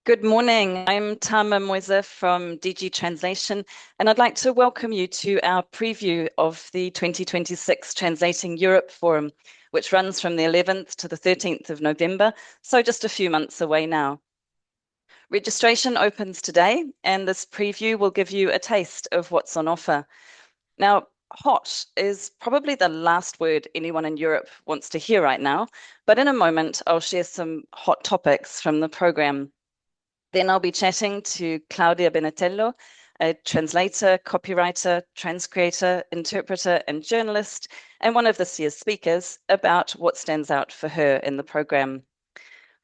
Good morning. I'm Tama Moiser from DG Translation, and I'd like to welcome you to our preview of the 2026 Translating Europe Forum, which runs from the 11th to the 13th of November, so just a few months away now. Registration opens today, and this preview will give you a taste of what's on offer. Now, hot is probably the last word anyone in Europe wants to hear right now, but in a moment, I'll share some hot topics from the program. Then I'll be chatting to Claudia Benetello, a translator, copywriter, transcreator, interpreter, and journalist, and one of this year's speakers, about what stands out for her in the program.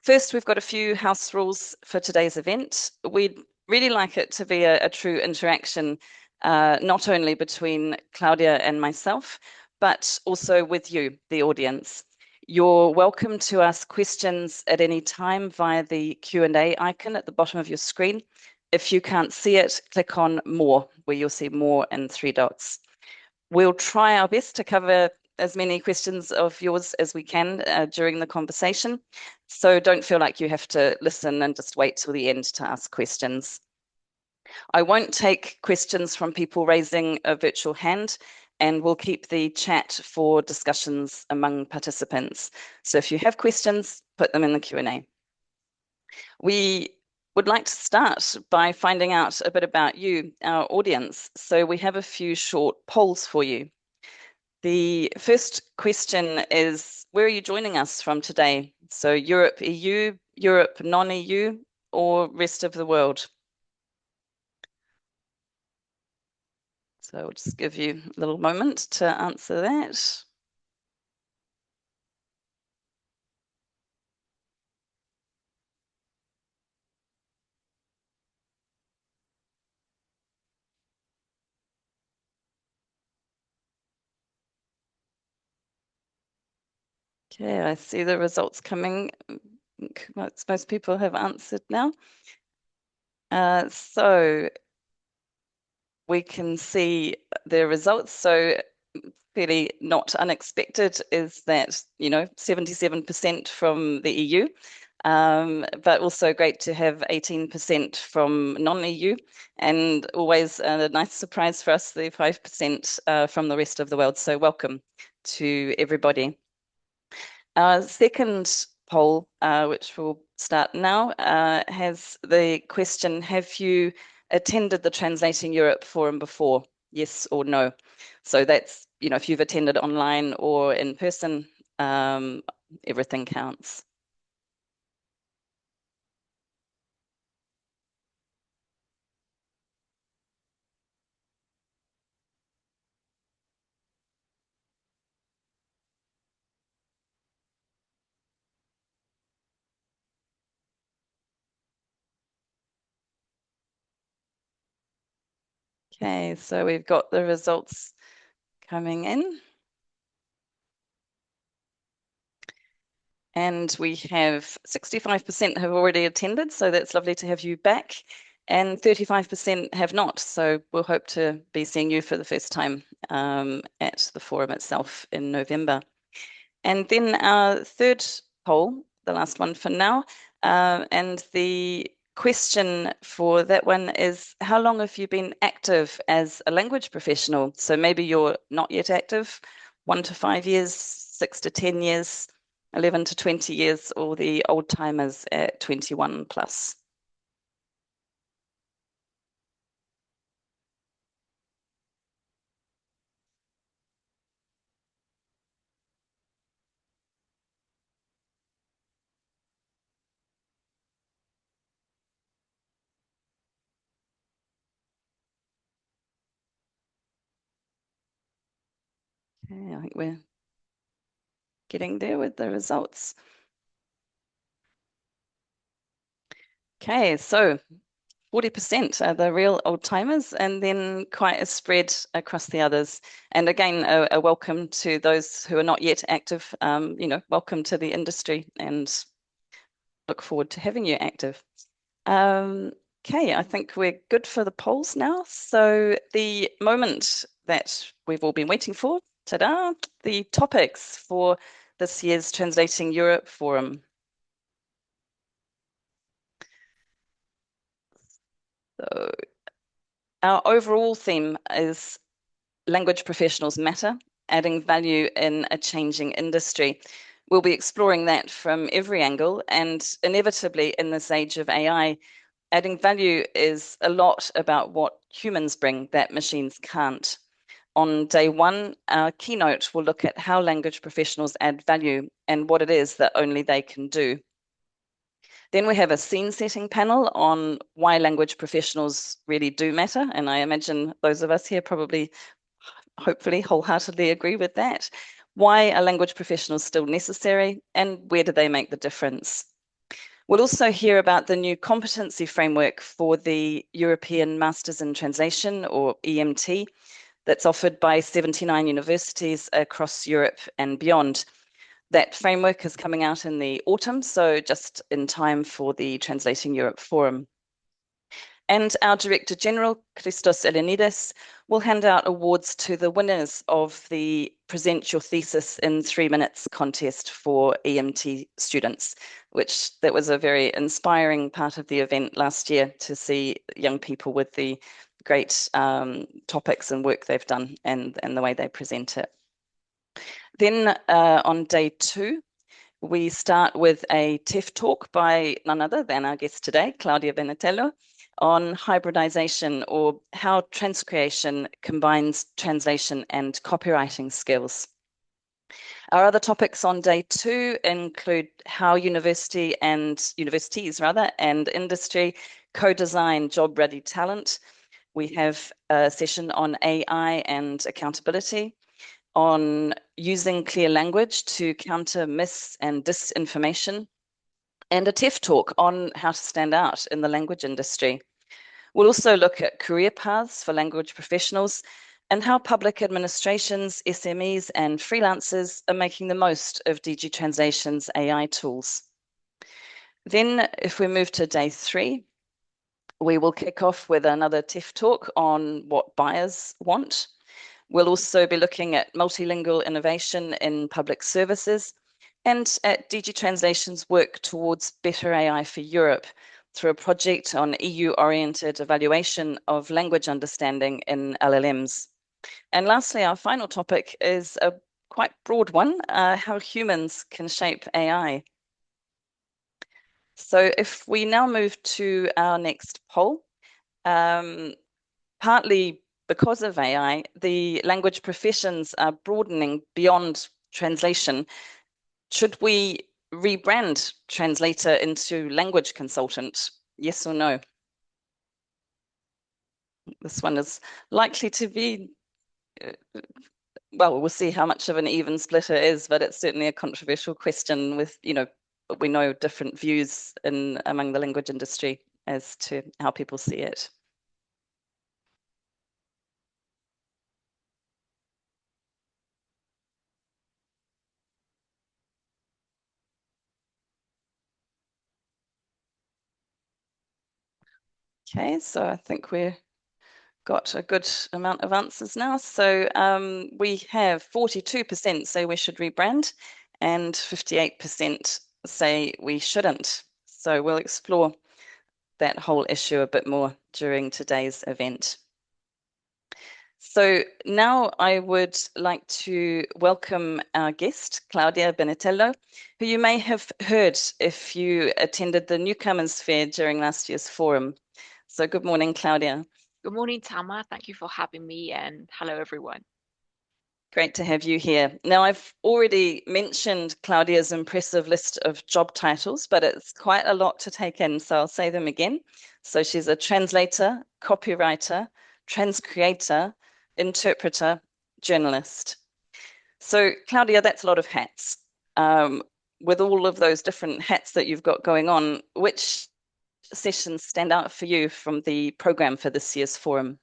First, we've got a few house rules for today's event. We'd really like it to be a true interaction, not only between Claudia and myself, but also with you, the audience. You're welcome to ask questions at any time via the Q&A icon at the bottom of your screen. If you can't see it, click on More, where you'll see More and 3 dots. We'll try our best to cover as many questions of yours as we can during the conversation. So don't feel like you have to listen and just wait till the end to ask questions. I won't take questions from people raising a virtual hand, and we'll keep the chat for discussions among participants. So if you have questions, put them in the Q&A. We would like to start by finding out a bit about you, our audience. So we have a few short polls for you. The first question is, where are you joining us from today? So Europe, EU, Europe, non-EU, or rest of the world? So I'll just give you a little moment to answer that. Okay, I see the results coming. Most people have answered now. So we can see the results. So fairly not unexpected is that, 77% from the EU, but also great to have 18% from non-EU, and always a nice surprise for us, the 5% from the rest of the world. So welcome to everybody. Our second poll, which will start now, has the question, have you attended the Translating Europe Forum before? Yes or no? So that's, if you've attended online or in person, everything counts. Okay, so we've got the results coming in. And we have 65% have already attended, so that's lovely to have you back. And 35% have not, so we'll hope to be seeing you for the first time at the forum itself in November. And then our third poll, the last one for now, and the question for that one is, how long have you been active as a language professional? So maybe you're not yet active, 1 to 5 years, 6 to 10 years, 11 to 20 years, or the old timers at 21 plus. Okay, I think we're getting there with the results. Okay, so 40% are the real old timers, and then quite a spread across the others. And again, a welcome to those who are not yet active. Welcome to the industry, and look forward to having you active. Okay, I think we're good for the polls now. So the moment that we've all been waiting for, ta-da, the topics for this year's Translating Europe Forum. So our overall theme is language professionals matter, adding value in a changing industry. We'll be exploring that from every angle, and inevitably in this age of AI, adding value is a lot about what humans bring that machines can't. On day one, our keynote will look at how language professionals add value and what it is that only they can do. Then we have a scene setting panel on why language professionals really do matter. And I imagine those of us here probably, hopefully, wholeheartedly agree with that. Why are language professionals still necessary and where do they make the difference? We'll also hear about the new competency framework for the European Masters in Translation, or EMT, that's offered by 79 universities across Europe and beyond. That framework is coming out in the autumn, so just in time for the Translating Europe Forum. And our Director General, Christos Elenides, will hand out awards to the winners of the Present Your Thesis in 3 Minutes contest for EMT students, which that was a very inspiring part of the event last year to see young people with the great topics and work they've done and the way they present it. Then on day 2, we start with a TEF talk by none other than our guest today, Claudia Benetello, on hybridization, or how transcreation combines translation and copywriting skills. Our other topics on day 2 include how universities and industry co-design job-ready talent. We have a session on AI and accountability, on using clear language to counter myths and disinformation, and a TEF talk on how to stand out in the language industry. We'll also look at career paths for language professionals and how public administrations, SMEs, and freelancers are making the most of DG Translation's AI tools. Then, if we move to day 3, we will kick off with another TEF talk on what buyers want. We'll also be looking at multilingual innovation in public services and at DG Translation's work towards better AI for Europe through a project on EU-oriented evaluation of language understanding in LLMs. And lastly, our final topic is a quite broad one, how humans can shape AI. So if we now move to our next poll, partly because of AI, the language professions are broadening beyond translation. Should we rebrand translator into language consultant? Yes or no? This one is likely to be, well, we'll see how much of an even split it is, but it's certainly a controversial question with, we know different views among the language industry as to how people see it. Okay, so I think we've got a good amount of answers now. So we have 42% say we should rebrand and 58% say we shouldn't. So we'll explore that whole issue a bit more during today's event. So now I would like to welcome our guest, Claudia Benetello, who you may have heard if you attended the Newcomers Fair during last year's forum. So good morning, Claudia. Good morning, Tama. Thank you for having me, and hello, everyone. Great to have you here. Now, I've already mentioned Claudia's impressive list of job titles, but it's quite a lot to take in, so I'll say them again. So she's a translator, copywriter, transcreator, interpreter, journalist. So, Claudia, that's a lot of hats. With all of those different hats that you've got going on, which sessions stand out for you from the program for this year's forum?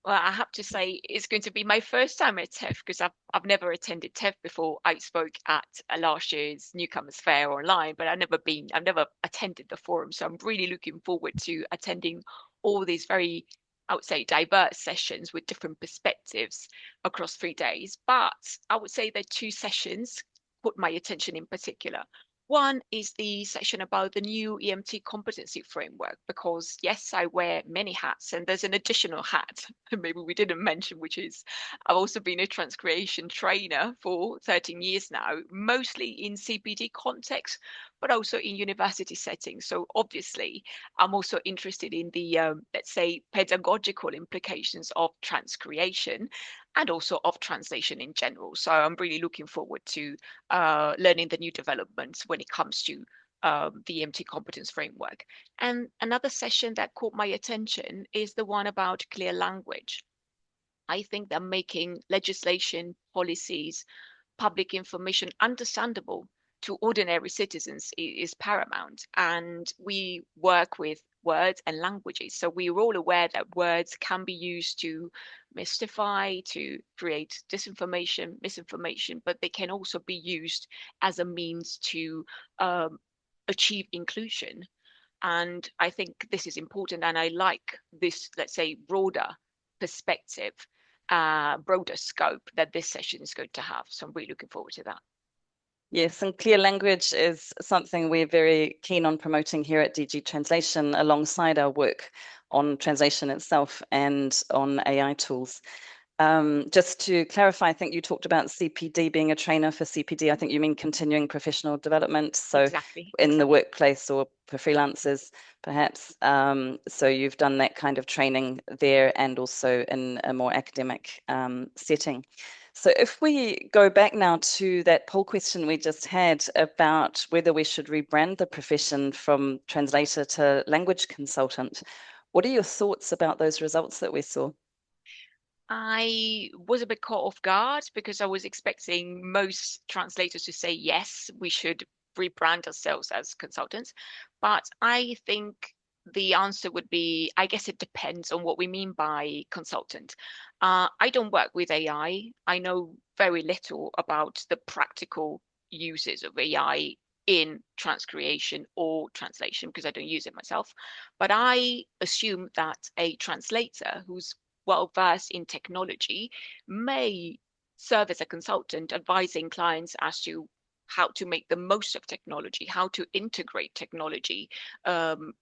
Well, I have to say it's going to be my first time at TEF because I've never attended TEF before. I spoke at last year's Newcomers Fair online, but I've never attended the forum. So I'm really looking forward to attending all these very, I would say, diverse sessions with different perspectives across 3 days. But I would say that 2 sessions caught my attention in particular. One is the section about the new EMT competency framework, because yes, I wear many hats, and there's an additional hat maybe we didn't mention, which is I've also been a transcreation trainer for 13 years now, mostly in CPD context, but also in university settings. So obviously, I'm also interested in the, let's say, pedagogical implications of transcreation and also of translation in general. So I'm really looking forward to learning the new developments when it comes to the EMT competence framework. And another session that caught my attention is the one about clear language. I think that making legislation, policies, public information understandable to ordinary citizens is paramount. And we work with words and languages. So we're all aware that words can be used to mystify, to create disinformation, misinformation, but they can also be used as a means to achieve inclusion. And I think this is important. And I like this, let's say, broader perspective, broader scope that this session is going to have. So I'm really looking forward to that. Yes, and clear language is something we're very keen on promoting here at DG Translation alongside our work on translation itself and on AI tools. Just to clarify, I think you talked about CPD, being a trainer for CPD. I think you mean continuing professional development. So in the workplace or for freelancers, perhaps. So you've done that kind of training there and also in a more academic setting. So if we go back now to that poll question we just had about whether we should rebrand the profession from translator to language consultant, what are your thoughts about those results that we saw? I was a bit caught off guard because I was expecting most translators to say, yes, we should rebrand ourselves as consultants. But I think the answer would be, I guess it depends on what we mean by consultant. I don't work with AI. I know very little about the practical uses of AI in transcreation or translation because I don't use it myself. But I assume that a translator who's well versed in technology may serve as a consultant advising clients as to how to make the most of technology, how to integrate technology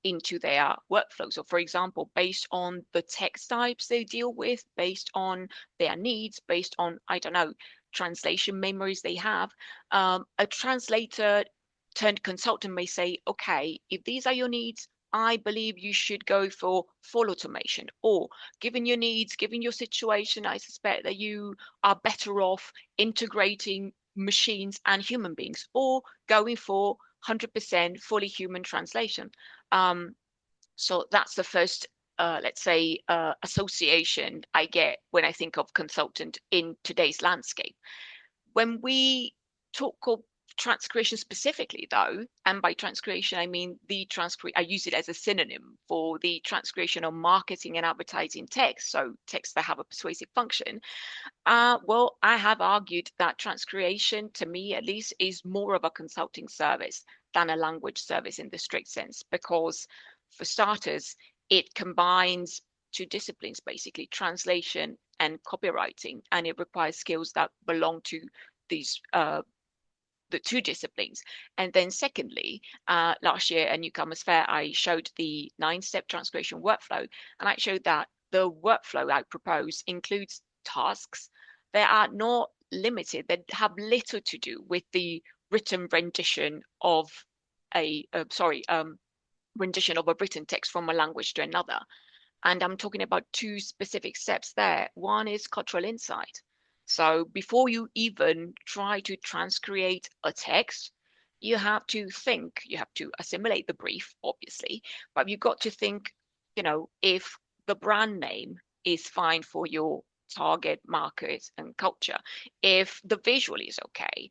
into their workflow. So, for example, based on the text types they deal with, based on their needs, based on, I don't know, translation memories they have, a translator turned consultant may say, okay, if these are your needs, I believe you should go for full automation, or given your needs, given your situation, I suspect that you are better off integrating machines and human beings, or going for 100% fully human translation. So that's the first, let's say, association I get when I think of consultant in today's landscape. When we talk of transcreation specifically, though, and by transcreation I mean I use it as a synonym for the transcreation of marketing and advertising text, so texts that have a persuasive function. Well, I have argued that transcreation, to me at least, is more of a consulting service than a language service in the strict sense, because for starters, it combines two disciplines, basically translation and copywriting, and it requires skills that belong to these the two disciplines. And then secondly, last year at Newcomers Fair, I showed the 9-step transcreation workflow, and I showed that the workflow I propose includes tasks that are not limited, that have little to do with the written rendition of rendition of a written text from a language to another. And I'm talking about two specific steps there. One is cultural insight. So before you even try to transcreate a text, you have to think, you have to assimilate the brief, obviously, but you've got to think, if the brand name is fine for your target market and culture, if the visual is okay,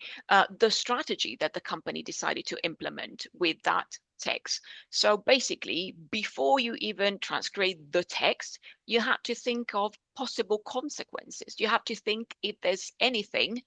the strategy that the company decided to implement with that text. So basically, before you even transcribe the text, you have to think of possible consequences. You have to think if there's anything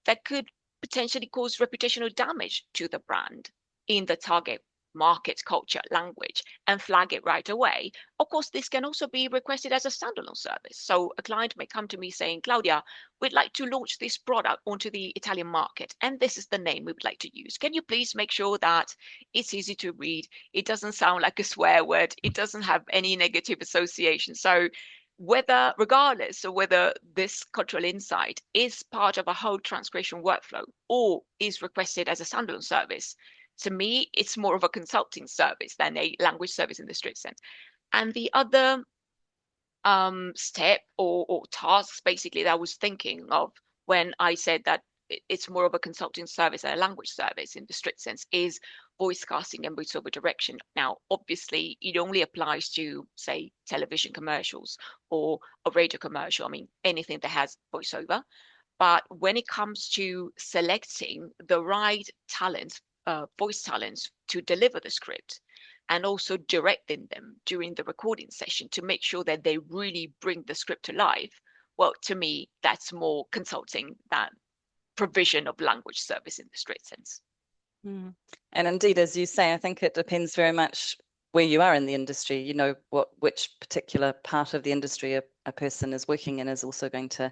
that could potentially cause reputational damage to the brand in the target market, culture, language, and flag it right away. Of course, this can also be requested as a standalone service. So a client may come to me saying, Claudia, we'd like to launch this product onto the Italian market, and this is the name we would like to use. Can you please make sure that it's easy to read, it doesn't sound like a swear word, it doesn't have any negative association? So whether, regardless of whether this cultural insight is part of a whole transcription workflow or is requested as a standalone service, to me, it's more of a consulting service than a language service in the strict sense. And the other step or tasks basically that I was thinking of when I said that it's more of a consulting service than a language service in the strict sense is voice casting and voiceover direction. Now, obviously, it only applies to, say, television commercials or a radio commercial. I mean, anything that has voiceover. But when it comes to selecting the right talents, voice talents to deliver the script, and also directing them during the recording session to make sure that they really bring the script to life, well, to me, that's more consulting than provision of language service in the straight sense. And indeed, as you say, I think it depends very much where you are in the industry, you know, which particular part of the industry a person is working in is also going to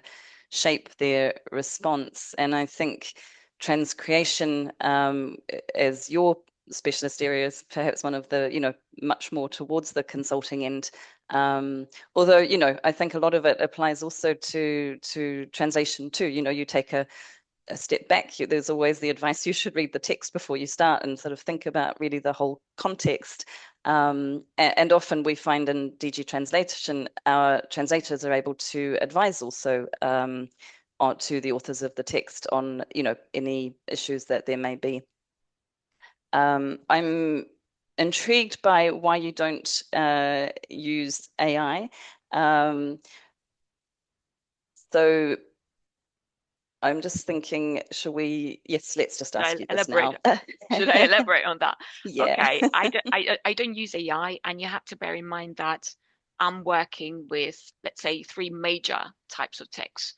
shape their response. And I think transcreation, as your specialist area, is perhaps one of the, you know, much more towards the consulting end. Although, you know, I think a lot of it applies also to translation too. You know, you take a step back, there's always the advice you should read the text before you start and sort of think about really the whole context. And often we find in DG translation, our translators are able to advise also to the authors of the text on, you know, any issues that there may be. I'm intrigued by why you don't use AI. So I'm just thinking, shall we? Yes, let's just ask you this now. Should I elaborate on that? Yeah. Okay, I don't use AI, and you have to bear in mind that I'm working with, let's say, three major types of text: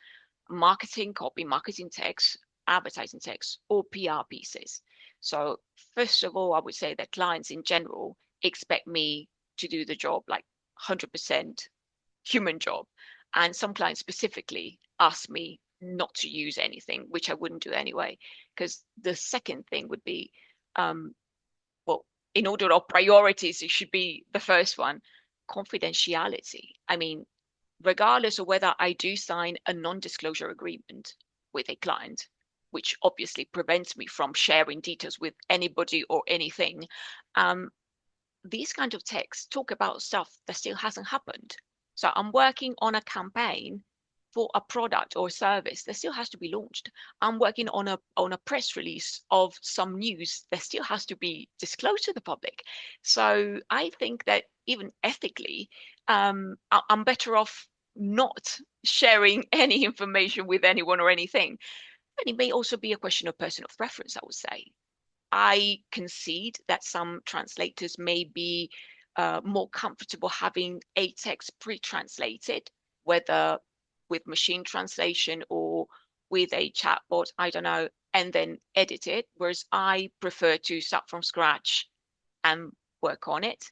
marketing copy, marketing text, advertising text, or PR pieces. So first of all, I would say that clients in general expect me to do the job like 100% human job. And some clients specifically ask me not to use anything, which I wouldn't do anyway. Because the second thing would be, well, in order of priorities, it should be the first one, confidentiality. I mean, regardless of whether I do sign a non-disclosure agreement with a client, which obviously prevents me from sharing details with anybody or anything, these kind of texts talk about stuff that still hasn't happened. So I'm working on a campaign for a product or service that still has to be launched. I'm working on a press release of some news that still has to be disclosed to the public. So I think that even ethically, I'm better off not sharing any information with anyone or anything. And it may also be a question of personal preference, I would say. I concede that some translators may be more comfortable having a text pre-translated, whether with machine translation or with a chatbot, I don't know, and then edit it, whereas I prefer to start from scratch and work on it.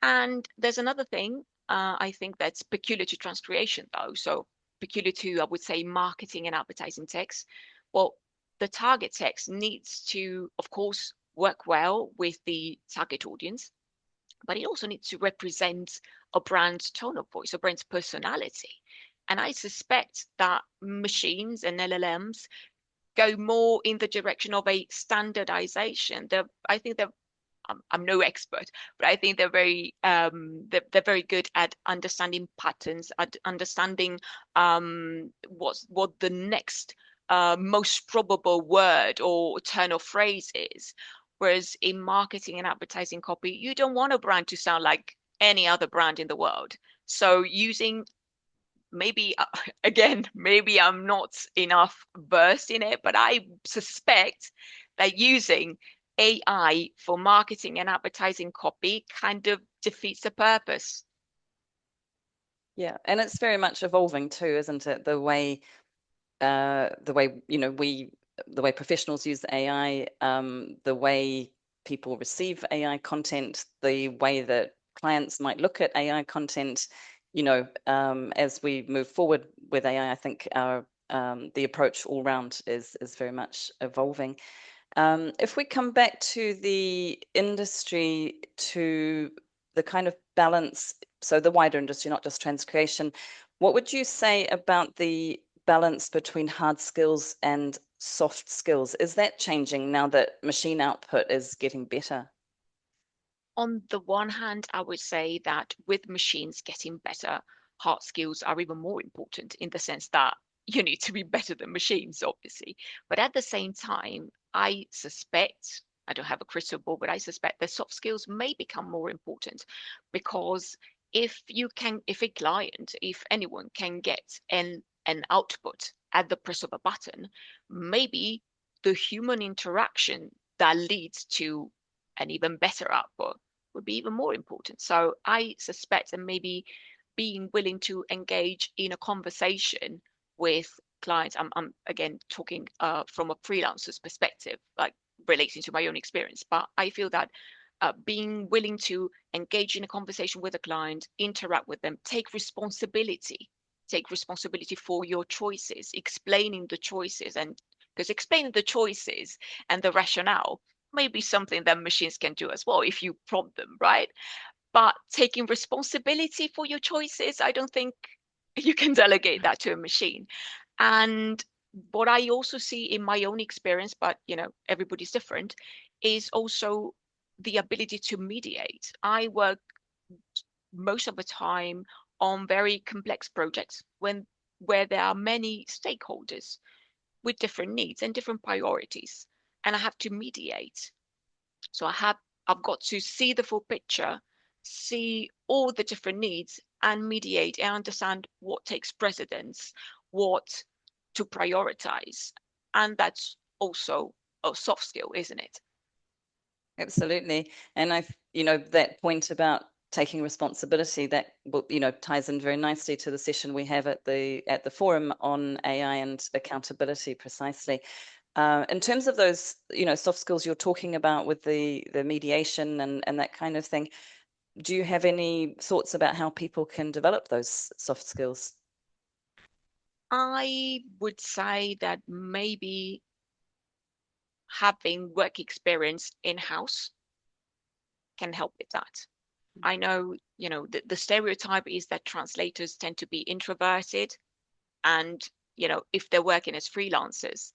And there's another thing I think that's peculiar to transcreation, though. So peculiar to, I would say, marketing and advertising text. Well, the target text needs to, of course, work well with the target audience, but it also needs to represent a brand's tone of voice, a brand's personality. And I suspect that machines and LLMs go more in the direction of a standardization. I think I'm no expert, but I think they're very good at understanding patterns, at understanding what the next most probable word or turn of phrase is. Whereas in marketing and advertising copy, you don't want a brand to sound like any other brand in the world. So using maybe again, maybe I'm not enough versed in it, but I suspect that using AI for marketing and advertising copy kind of defeats the purpose. Yeah, and it's very much evolving too, isn't it? The way you know the way professionals use AI, the way people receive AI content, the way that clients might look at AI content. As we move forward with AI, I think the approach all round is very much evolving. If we come back to the industry, to the kind of balance, so the wider industry, not just transcreation, what would you say about the balance between hard skills and soft skills? Is that changing now that machine output is getting better? On the one hand, I would say that with machines getting better, hard skills are even more important in the sense that you need to be better than machines, obviously. But at the same time, I suspect, I don't have a crystal ball, but I suspect that soft skills may become more important because if a client, if anyone can get an output at the press of a button, maybe the human interaction that leads to an even better output would be even more important. So I suspect that maybe being willing to engage in a conversation with clients, I'm again talking from a freelancer's perspective, like relating to my own experience, but I feel that being willing to engage in a conversation with a client, interact with them, take responsibility for your choices, explaining the choices, and because explaining the choices and the rationale may be something that machines can do as well if you prompt them, right? But taking responsibility for your choices, I don't think you can delegate that to a machine. And what I also see in my own experience, but everybody's different, is also the ability to mediate. I work most of the time on very complex projects where there are many stakeholders with different needs and different priorities, and I have to mediate. So I've got to see the full picture, see all the different needs, and mediate and understand what takes precedence, what to prioritize. And that's also a soft skill, isn't it? Absolutely. And that point about taking responsibility, that ties in very nicely to the session we have at the forum on AI and accountability, precisely. In terms of those, soft skills you're talking about with the mediation and that kind of thing, do you have any thoughts about how people can develop those soft skills? I would say that maybe having work experience in-house can help with that. I know, the stereotype is that translators tend to be introverted, and, if they're working as freelancers,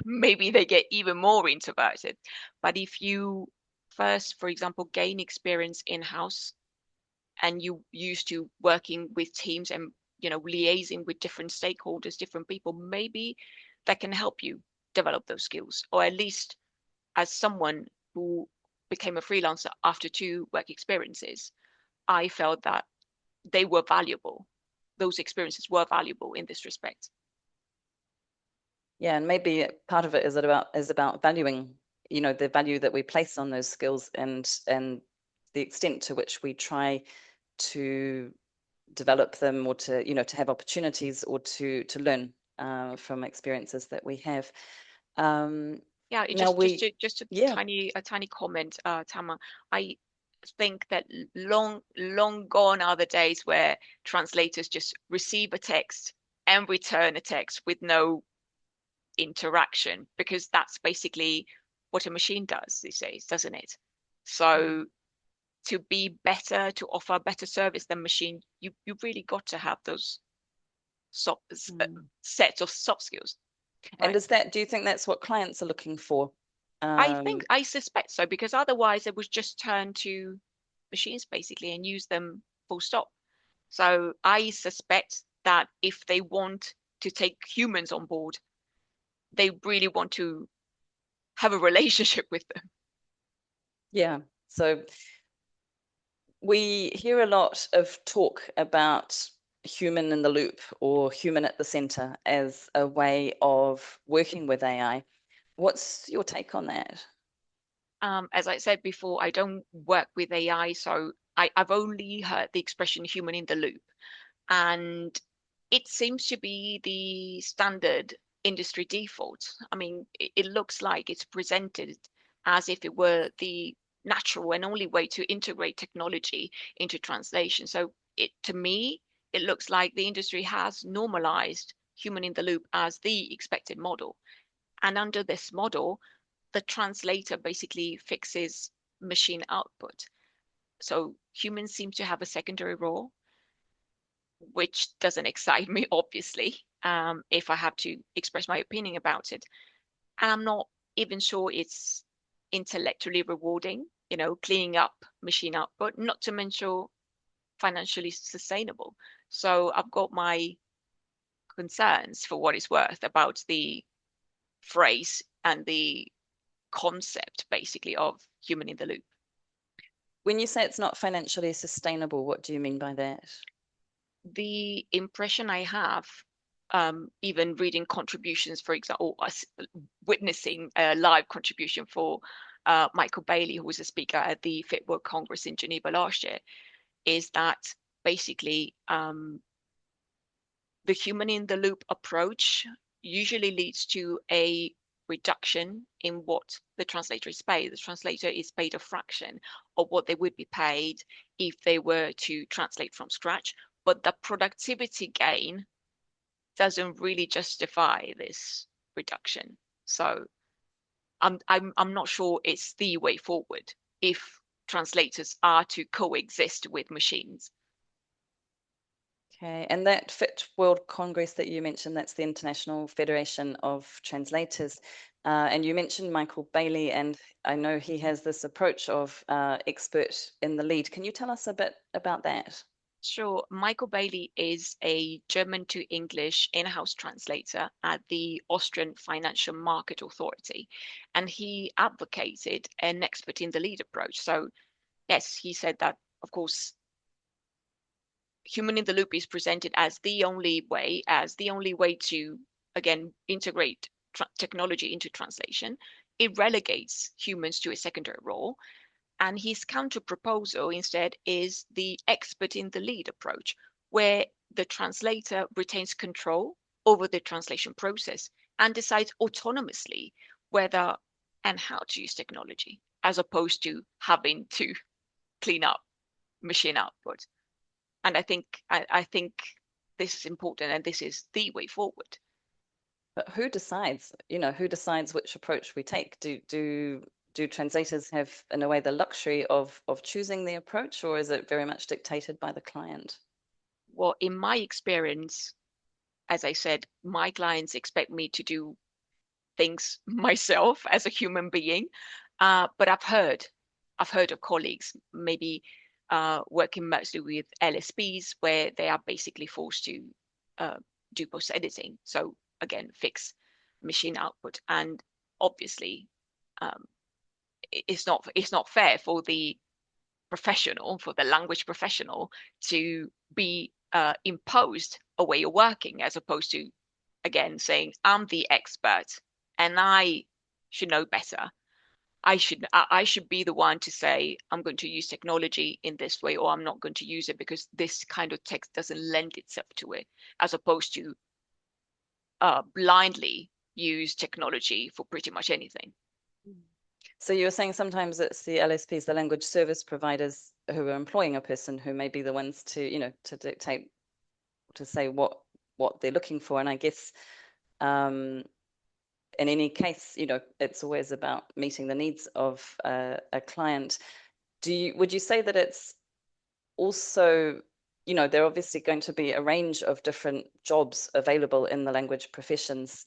maybe they get even more introverted. But if you first, for example, gain experience in-house and you used to working with teams and, liaising with different stakeholders, different people, maybe that can help you develop those skills, or at least as someone who became a freelancer after 2 work experiences, I felt that they were valuable. Those experiences were valuable in this respect. Yeah, and maybe part of it is about valuing, the value that we place on those skills and the extent to which we try to develop them, or to have opportunities, or to learn from experiences that we have. Yeah, Now just yeah, a tiny comment, Tama. I think that long gone are the days where translators just receive a text and return a text with no interaction, because that's basically what a machine does these days, doesn't it? So to be better, to offer a better service than machine, you really got to have those soft mm. sets of soft skills, And right? do you think that's what clients are looking for? I suspect so, because otherwise it would just turn to machines basically and use them full stop. So I suspect that if they want to take humans on board, they really want to have a relationship with them. Yeah, so we hear a lot of talk about human in the loop, or human at the center, as a way of working with AI. What's your take on that? As I said before, I don't work with AI, so I've only heard the expression human in the loop. And it seems to be the standard industry default. I mean, it looks like it's presented as if it were the natural and only way to integrate technology into translation. So to me, it looks like the industry has normalized human in the loop as the expected model. And under this model, the translator basically fixes machine output. So humans seem to have a secondary role, which doesn't excite me, obviously, if I have to express my opinion about it. And I'm not even sure it's intellectually rewarding, cleaning up machine output, not to mention financially sustainable. So I've got my concerns, for what it's worth, about the phrase and the concept, basically, of human in the loop. When you say it's not financially sustainable, what do you mean by that? The impression I have, even reading contributions, for example, witnessing a live contribution for Michael Bailey, who was a speaker at the Fit Work Congress in Geneva last year, is that basically the human in the loop approach usually leads to a reduction in what the translator is paid. The translator is paid a fraction of what they would be paid if they were to translate from scratch, but the productivity gain doesn't really justify this reduction. So I'm not sure it's the way forward if translators are to coexist with machines. Okay, and that FIT World Congress that you mentioned, that's the International Federation of Translators. And you mentioned Michael Bailey, and I know he has this approach of expert in the lead. Can you tell us a bit about that? Sure. Michael Bailey is a German to English in-house translator at the Austrian Financial Market Authority, and he advocated an expert in the lead approach. So, yes, he said that, of course, human in the loop is presented as the only way to, again, integrate technology into translation. It relegates humans to a secondary role. And his counter proposal instead is the expert in the lead approach, where the translator retains control over the translation process and decides autonomously whether and how to use technology, as opposed to having to clean up machine output. And I think this is important, and this is the way forward. But who decides, who decides which approach we take? Do translators have, in a way, the luxury of choosing the approach, or is it very much dictated by the client? Well, in my experience, as I said, my clients expect me to do things myself as a human being. But I've heard of colleagues maybe working mostly with LSPs where they are basically forced to do post editing. So again, fix machine output. And obviously, um, it's not fair for the professional, for the language professional, to be imposed a way of working, as opposed to, again, saying, I'm the expert and I should know better. I should be the one to say, I'm going to use technology in this way, or I'm not going to use it because this kind of text doesn't lend itself to it, as opposed to blindly use technology for pretty much anything. So you were saying sometimes it's the LSPs, the language service providers, who are employing a person who may be the ones to dictate, to say what they're looking for. And I guess in any case, it's always about meeting the needs of a client. Would you say that it's also, there are obviously going to be a range of different jobs available in the language professions,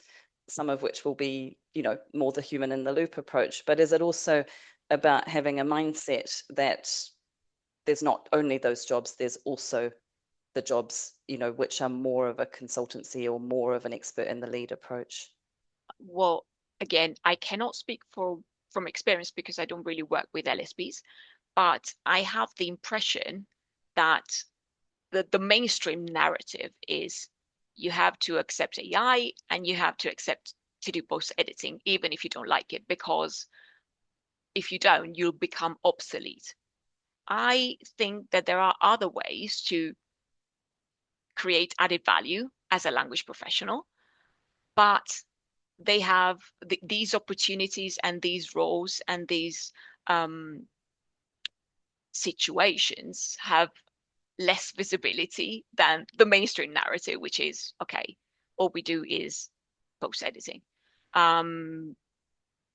some of which will be, more the human in the loop approach, but is it also about having a mindset that there's not only those jobs, there's also the jobs, which are more of a consultancy or more of an expert in the lead approach? Well, again, I cannot speak from experience because I don't really work with LSPs, but I have the impression that the mainstream narrative is you have to accept AI and you have to accept to do post editing, even if you don't like it, because if you don't, you'll become obsolete. I think that there are other ways to create added value as a language professional, but they have these opportunities and these roles and these situations have less visibility than the mainstream narrative, which is, okay, all we do is post editing.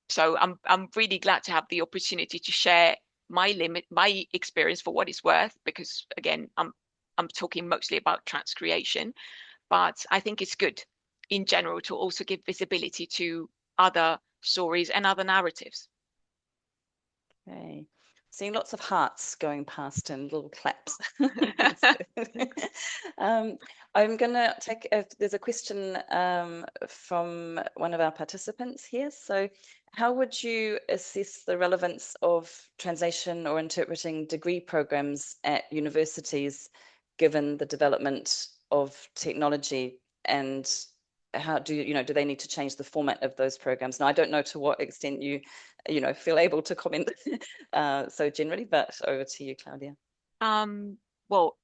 So I'm really glad to have the opportunity to share my experience for what it's worth, because again, I'm talking mostly about transcreation, but I think it's good in general to also give visibility to other stories and other narratives. Okay. Seeing lots of hearts going past and little claps. um, I'm going to take, there's a question from one of our participants here. So how would you assess the relevance of translation or interpreting degree programs at universities, given the development of technology, and how do do they need to change the format of those programs? Now, I don't know to what extent you feel able to comment so generally, but over to you, Claudia. Well,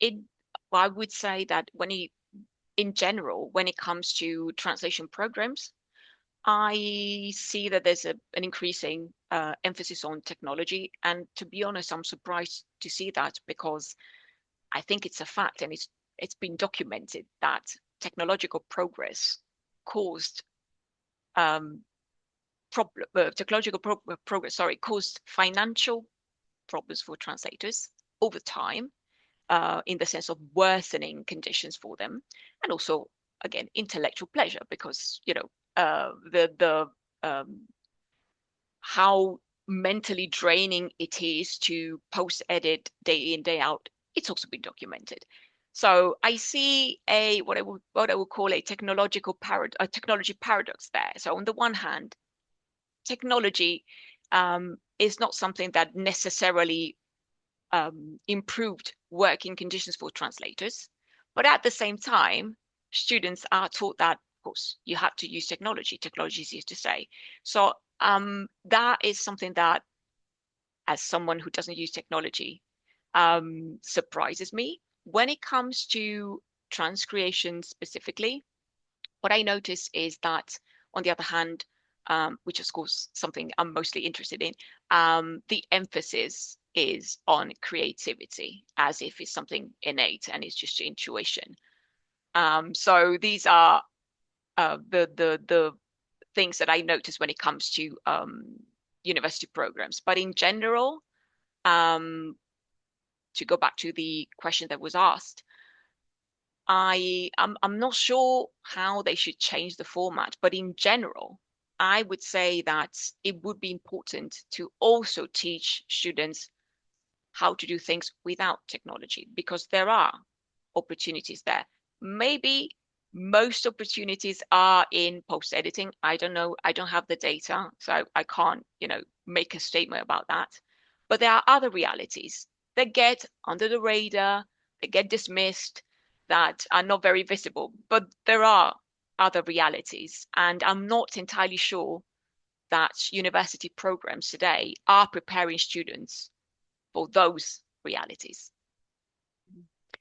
I would say that in general, when it comes to translation programs, I see that there's an increasing emphasis on technology. And to be honest, I'm surprised to see that, because I think it's a fact, and it's been documented that technological progress caused progress, caused financial problems for translators over time, in the sense of worsening conditions for them, and also, again, intellectual pleasure, because the how mentally draining it is to post edit day in, day out. It's also been documented. So I see what I would call a technology paradox there. So on the one hand, technology is not something that necessarily improved working conditions for translators. But at the same time, students are taught that, of course, you have to use technology. Technology is easy to say. So that is something that, as someone who doesn't use technology, surprises me. When it comes to transcreation specifically, what I notice is that, on the other hand, which is of course something I'm mostly interested in, the emphasis is on creativity, as if it's something innate and it's just intuition. So these are the things that I notice when it comes to university programs. But in general, to go back to the question that was asked, I'm not sure how they should change the format, but in general, I would say that it would be important to also teach students how to do things without technology, because there are opportunities there. Maybe most opportunities are in post editing. I don't know. I don't have the data, so I can't, make a statement about that. But there are other realities that get under the radar, that get dismissed, that are not very visible. But there are other realities, and I'm not entirely sure that university programs today are preparing students for those realities.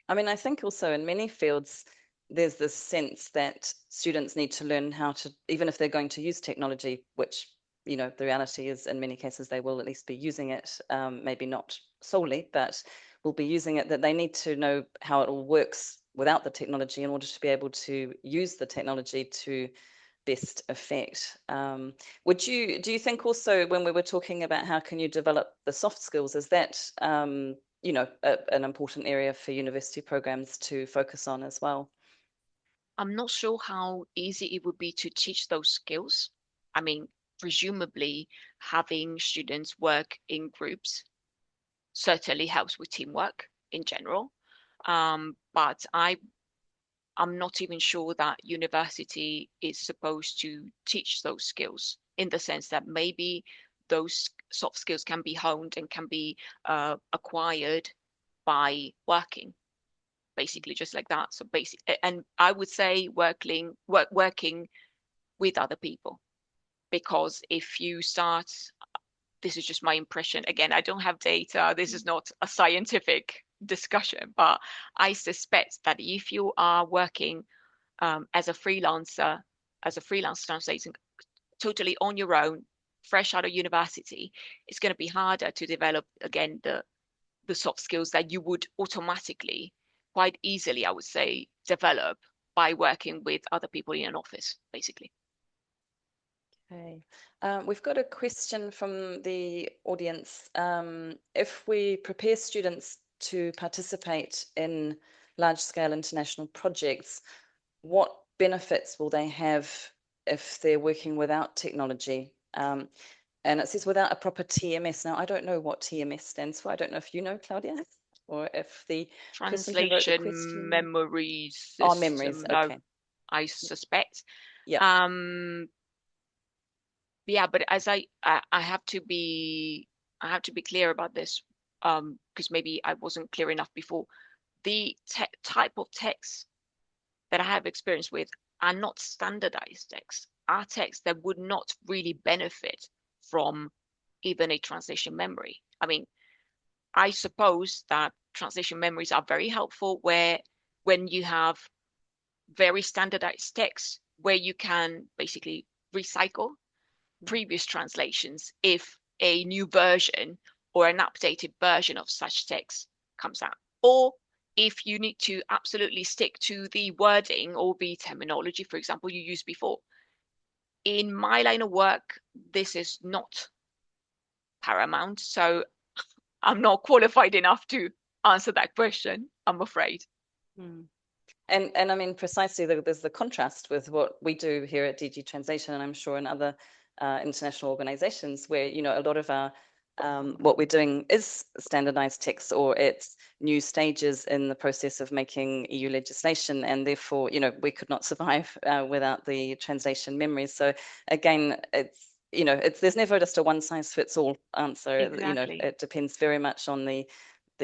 I mean, I think also in many fields, there's this sense that students need to learn how to, even if they're going to use technology, which, the reality is in many cases they will at least be using it, maybe not solely, but will be using it, that they need to know how it all works without the technology in order to be able to use the technology to best effect. Do you think also, when we were talking about how can you develop the soft skills, is that an important area for university programs to focus on as well? I'm not sure how easy it would be to teach those skills. I mean, presumably having students work in groups certainly helps with teamwork in general. But I'm not even sure that university is supposed to teach those skills, in the sense that maybe those soft skills can be honed and can be acquired by working, basically, just like that. So and I would say working with other people, because if you start, this is just my impression. Again, I don't have data. This is not a scientific discussion, but I suspect that if you are working as a freelancer, as a freelance totally on your own, fresh out of university, it's going to be harder to develop again the soft skills that you would automatically, quite easily, I would say, develop by working with other people in an office, basically. Okay. We've got a question from the audience. If we prepare students to participate in large-scale international projects, what benefits will they have if they're working without technology? And it says without a proper TMS. Now, I don't know what TMS stands for. I don't know if you know, Claudia, or if the person who wrote the Translation question... memory Oh, memories. system. No, Okay. I suspect. Yeah. Yeah, but as I have to be clear about this, because maybe I wasn't clear enough before. The type of text that I have experience with are not standardized texts, are texts that would not really benefit from even a translation memory. I mean, I suppose that translation memories are very helpful when you have very standardized texts where you can basically recycle previous translations if a new version or an updated version of such text comes out. Or if you need to absolutely stick to the wording or the terminology, for example, you used before. In my line of work, this is not paramount. So I'm not qualified enough to answer that question, I'm afraid. Mm. And I mean, precisely, there's the contrast with what we do here at DG Translation, and I'm sure in other international organizations where, you know, a lot of our what we're doing is standardized text, or it's new stages in the process of making EU legislation, and therefore, you know, we could not survive without the translation memories. So again, it's, you know, there's never just a one size fits all answer. Exactly. You know, it depends very much on the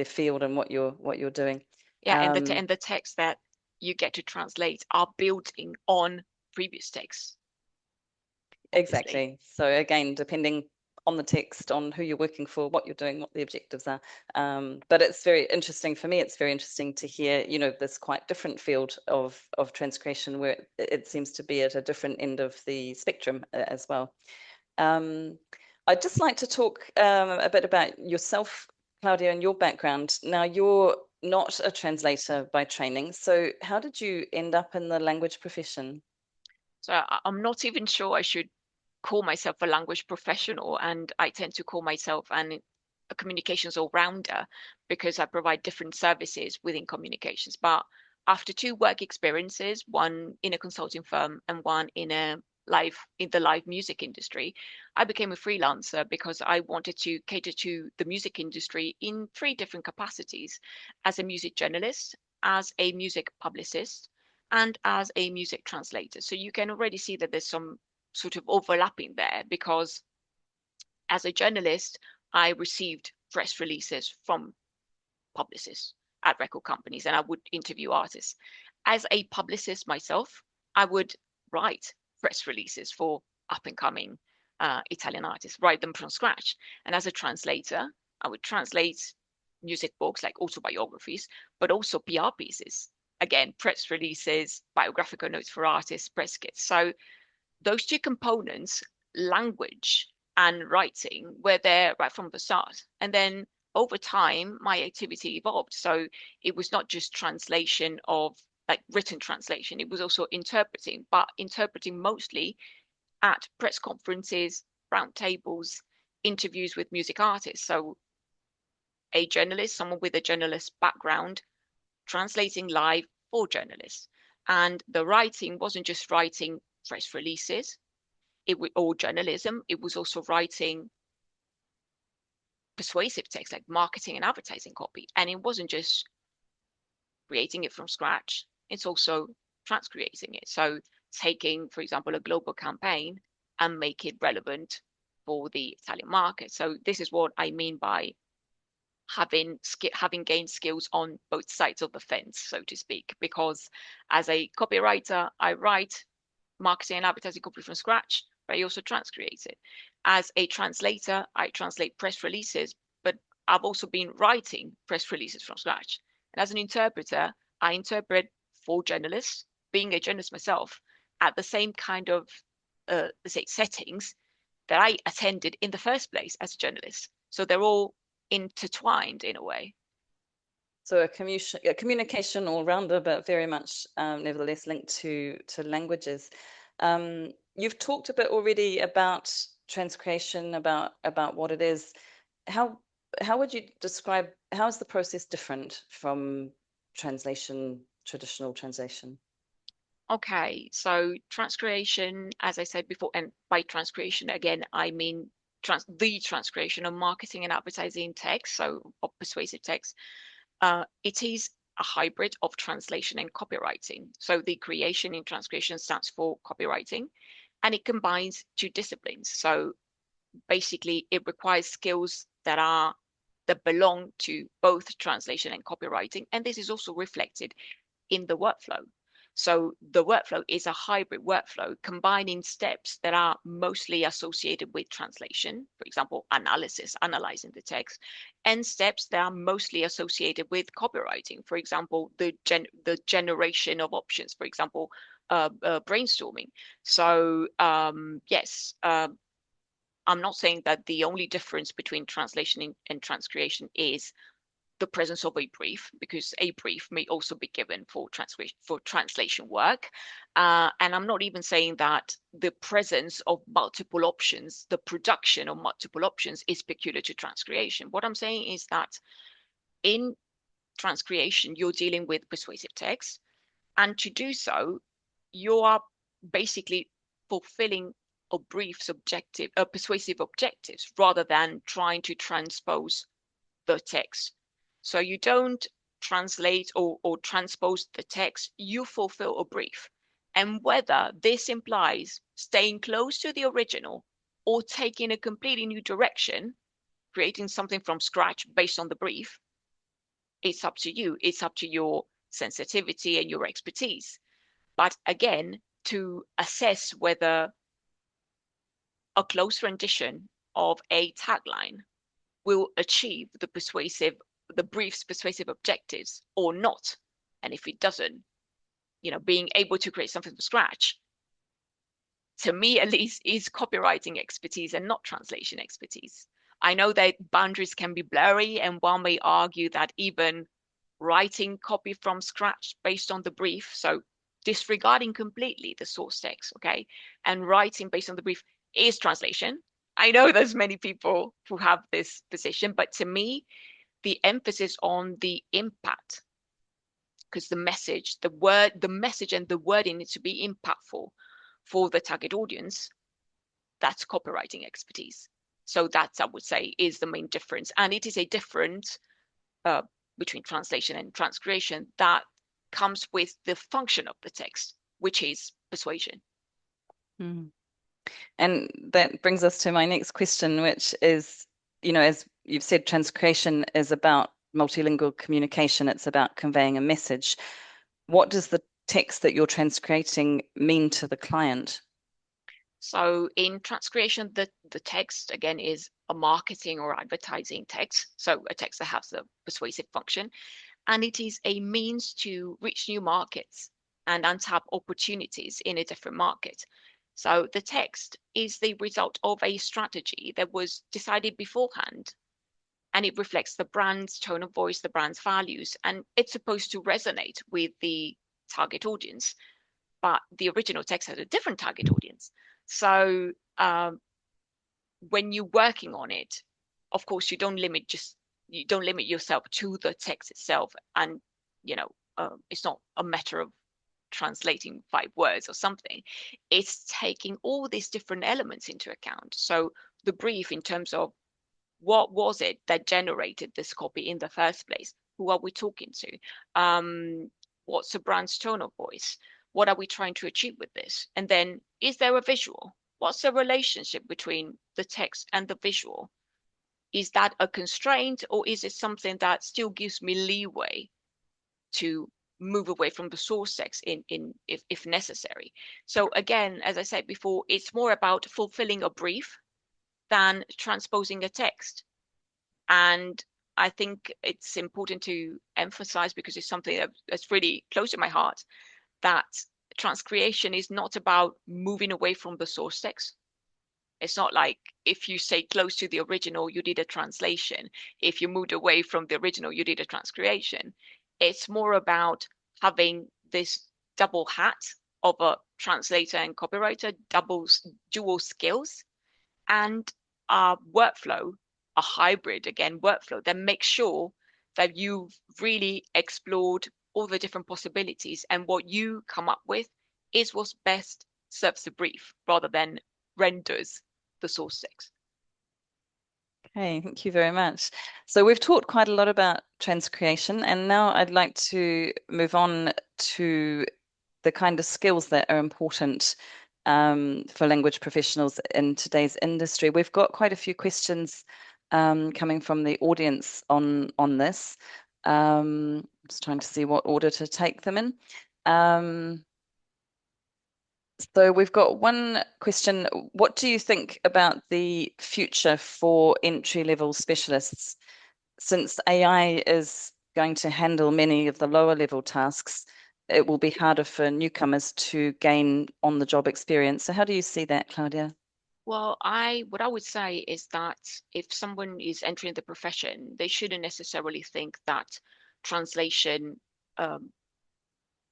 field and what you're doing. Yeah, and the text that you get to translate are building on previous texts. Obviously. Exactly. So again, depending on the text, on who you're working for, what you're doing, what the objectives are. But it's very interesting for me. It's very interesting to hear, you know, this quite different field of transcreation where it seems to be at a different end of the spectrum as well. I'd just like to talk a bit about yourself, Claudia, and your background. Now, you're not a translator by training. So how did you end up in the language profession? So I'm not even sure I should call myself a language professional, and I tend to call myself a communications all-rounder because I provide different services within communications. But after 2 work experiences, one in a consulting firm and one in the live music industry, I became a freelancer because I wanted to cater to the music industry in 3 different capacities: as a music journalist, as a music publicist, and as a music translator. So you can already see that there's some sort of overlapping there, because as a journalist, I received press releases from publicists at record companies, and I would interview artists. As a publicist myself, I would write press releases for up and coming Italian artists, write them from scratch. And as a translator, I would translate music books like autobiographies, but also PR pieces. Again, press releases, biographical notes for artists, press kits. So those 2 components, language and writing, were there right from the start. And then over time, my activity evolved. So it was not just translation of like written translation, it was also interpreting, but interpreting mostly at press conferences, roundtables, interviews with music artists. So a journalist, someone with a journalist background, translating live for journalists. And the writing wasn't just writing press releases, or journalism, it was also writing persuasive text like marketing and advertising copy. And it wasn't just creating it from scratch, it's also transcreating it. So taking, for example, a global campaign and make it relevant for the Italian market. So this is what I mean by having gained skills on both sides of the fence, so to speak, because as a copywriter, I write marketing and advertising copy from scratch, but I also transcreate it. As a translator, I translate press releases, but I've also been writing press releases from scratch. And as an interpreter, I interpret for journalists, being a journalist myself, at the same kind of let's say, settings that I attended in the first place as a journalist. So they're all intertwined in a way. So a communication all-rounder, but very much nevertheless linked to languages. You've talked a bit already about transcreation, about what it is. How would you describe, how is the process different from translation, traditional translation? Okay, so transcreation, as I said before, and by transcreation again, I mean the transcreation of marketing and advertising text, so of persuasive text. It is a hybrid of translation and copywriting. So the creation in transcreation stands for copywriting, and it combines two disciplines. So basically, it requires skills that belong to both translation and copywriting, and this is also reflected in the workflow. So the workflow is a hybrid workflow combining steps that are mostly associated with translation, for example, analysis, analyzing the text, and steps that are mostly associated with copywriting, for example, the generation of options, for example, brainstorming. So yes, I'm not saying that the only difference between translation and transcreation is the presence of a brief, because a brief may also be given for translation work. And I'm not even saying that the presence of multiple options, the production of multiple options, is peculiar to transcreation. What I'm saying is that in transcreation, you're dealing with persuasive text, and to do so, you are basically fulfilling a brief's persuasive objectives, rather than trying to transpose the text. So you don't translate or transpose the text, you fulfill a brief. And whether this implies staying close to the original or taking a completely new direction, creating something from scratch based on the brief, it's up to you. It's up to your sensitivity and your expertise. But again, to assess whether a close rendition of a tagline will achieve the brief's persuasive objectives or not. And if it doesn't, being able to create something from scratch, to me at least, is copywriting expertise and not translation expertise. I know that boundaries can be blurry, and one may argue that even writing copy from scratch based on the brief, so disregarding completely the source text, okay, and writing based on the brief is translation. I know there's many people who have this position, but to me, the emphasis on the impact, because the message and the wording needs to be impactful for the target audience. That's copywriting expertise. So that's, I would say, is the main difference. And it is a difference between translation and transcreation that comes with the function of the text, which is persuasion. Mm. And that brings us to my next question, which is, as you've said, transcreation is about multilingual communication. It's about conveying a message. What does the text that you're transcreating mean to the client? So in transcreation, the text, again, is a marketing or advertising text. So a text that has the persuasive function. And it is a means to reach new markets and untap opportunities in a different market. So the text is the result of a strategy that was decided beforehand, and it reflects the brand's tone of voice, the brand's values, and it's supposed to resonate with the target audience. But the original text has a different target audience. So when you're working on it, of course, you don't limit yourself to the text itself, and it's not a matter of translating 5 words or something. It's taking all these different elements into account. So the brief, in terms of what was it that generated this copy in the first place? Who are we talking to? What's the brand's tone of voice? What are we trying to achieve with this? And then, is there a visual? What's the relationship between the text and the visual? Is that a constraint, or is it something that still gives me leeway to move away from the source text if necessary? So again, as I said before, it's more about fulfilling a brief than transposing a text. And I think it's important to emphasize, because it's something that's really close to my heart, that transcreation is not about moving away from the source text. It's not like if you say close to the original, you did a translation. If you moved away from the original, you did a transcreation. It's more about having this double hat of a translator and copywriter, dual skills, and a workflow, a hybrid, again, workflow that makes sure that you've really explored all the different possibilities, and what you come up with is what's best serves the brief rather than renders the source text. Okay, thank you very much. So we've talked quite a lot about transcreation, and now I'd like to move on to the kind of skills that are important for language professionals in today's industry. We've got quite a few questions coming from the audience on this. Just trying to see what order to take them in. So we've got one question. What do you think about the future for entry-level specialists? Since AI is going to handle many of the lower level tasks, it will be harder for newcomers to gain on-the-job experience. So how do you see that, Claudia? Well, what I would say is that if someone is entering the profession, they shouldn't necessarily think that translation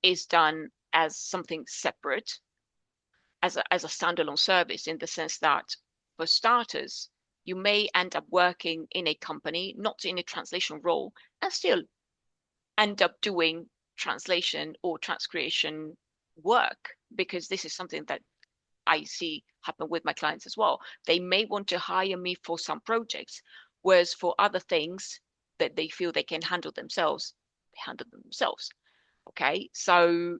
is done as something separate, as a standalone service, in the sense that, for starters, you may end up working in a company, not in a translation role, and still end up doing translation or transcreation work, because this is something that I see happen with my clients as well. They may want to hire me for some projects, whereas for other things that they feel they can handle themselves, they handle them themselves. Okay, so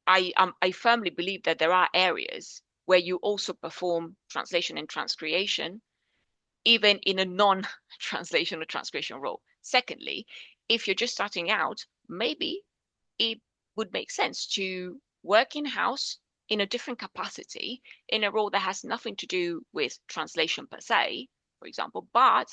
I firmly believe that there are areas where you also perform translation and transcreation, even in a non-translation or transcreation role. Secondly, if you're just starting out, maybe it would make sense to work in-house in a different capacity, in a role that has nothing to do with translation per se, for example, but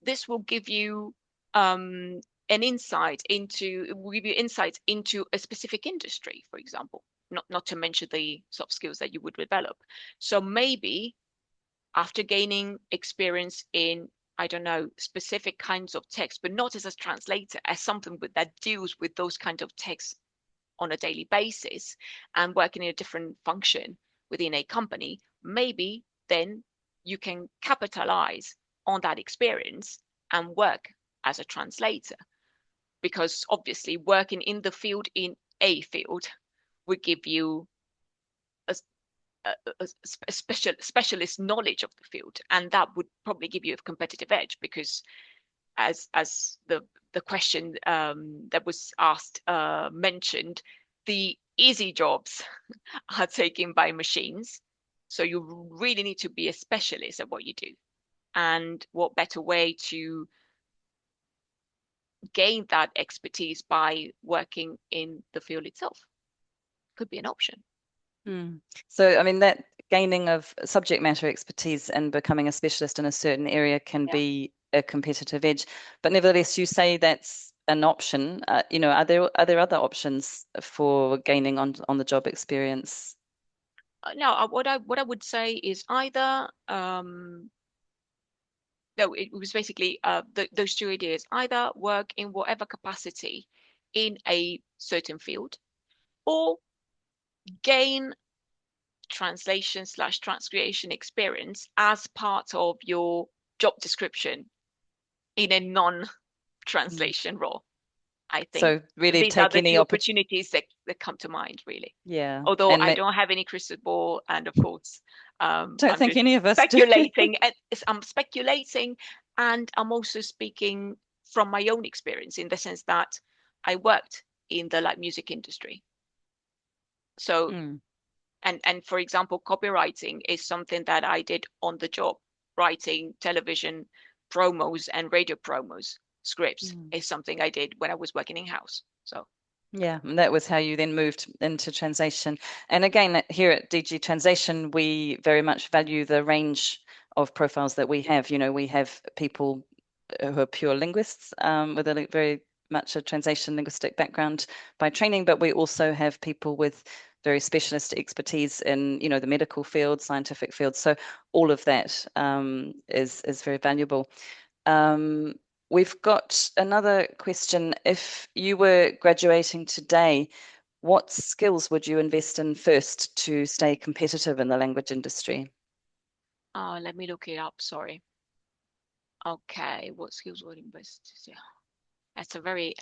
this will give you an insight into, will give you insights into a specific industry, for example, not to mention the soft skills that you would develop. So maybe after gaining experience in, I don't know, specific kinds of text, but not as a translator, as something that deals with those kinds of texts on a daily basis, and working in a different function within a company, maybe then you can capitalize on that experience and work as a translator. Because obviously working in the field, in a field, would give you a, specialist knowledge of the field, and that would probably give you a competitive edge, because as the question that was asked mentioned, the easy jobs are taken by machines. So you really need to be a specialist at what you do. And what better way to gain that expertise by working in the field itself? Could be an option. So, I mean, that gaining of subject matter expertise and becoming a specialist in a certain area can be a competitive edge. But nevertheless, you say that's an option. Are there other options for gaining on the job experience? No, what I would say is either no, it was basically those two ideas: either work in whatever capacity in a certain field, or gain translation slash transcreation experience as part of your job description in a non-translation role. I think So really these are take the any two opportunities that come to mind, really. Yeah. Although I don't have any crystal ball, and of course, don't I'm think just any of us speculating. I'm speculating, and I'm also speaking from my own experience, in the sense that I worked in the live music industry. So, and for example, copywriting is something that I did on the job. Writing television promos and radio promos scripts is something I did when I was working in-house. So yeah, and that was how you then moved into translation. And again, here at DG Translation, we very much value the range of profiles that we have. We have people who are pure linguists with a very much a translation linguistic background by training, but we also have people with very specialist expertise in, the medical field, scientific field. So all of that is very valuable. We've got another question. If you were graduating today, what skills would you invest in first to stay competitive in the language industry? Let me look it up. Sorry. Okay, what skills would invest? Yeah, that's a very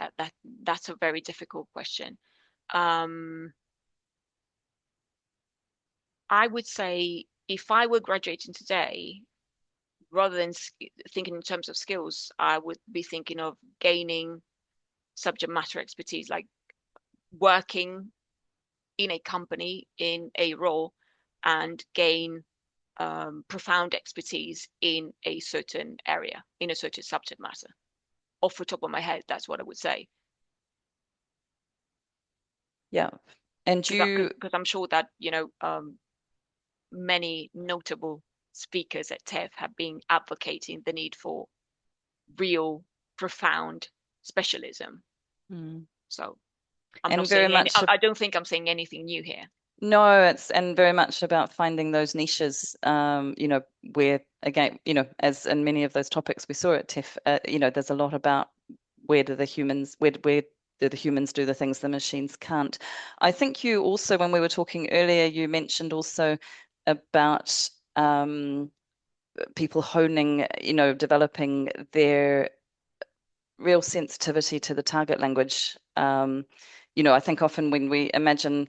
that's a very difficult question. I would say if I were graduating today, rather than thinking in terms of skills, I would be thinking of gaining subject matter expertise, like working in a company in a role and gain profound expertise in a certain area, in a certain subject matter. Off the top of my head, that's what I would say. Yeah. And because I'm sure that, many notable speakers at TEF have been advocating the need for real, profound specialism. So I'm not saying I don't think I'm saying anything new here. No, it's and very much about finding those niches, where again, as in many of those topics we saw at TEF, there's a lot about where do the humans do the things the machines can't. I think you also, when we were talking earlier, you mentioned also about people honing, developing their real sensitivity to the target language. I think often when we imagine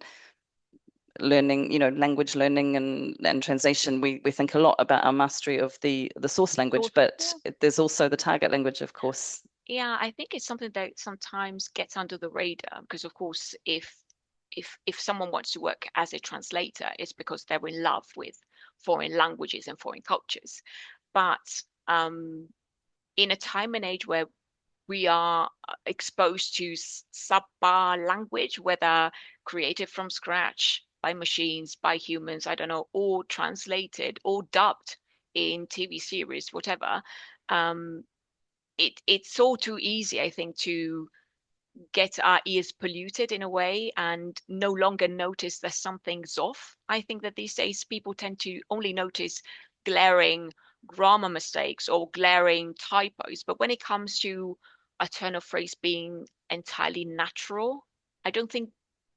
learning, language learning and translation, we think a lot about our mastery of the source language, but there's also the target language, of course. Yeah, I think it's something that sometimes gets under the radar because, of course, if someone wants to work as a translator, it's because they're in love with foreign languages and foreign cultures. But in a time and age where we are exposed to subpar language, whether created from scratch by machines, by humans, I don't know, or translated or dubbed in TV series, whatever, it's all too easy, I think, to get our ears polluted in a way and no longer notice that something's off. I think that these days people tend to only notice glaring grammar mistakes or glaring typos. But when it comes to a turn of phrase being entirely natural, I don't think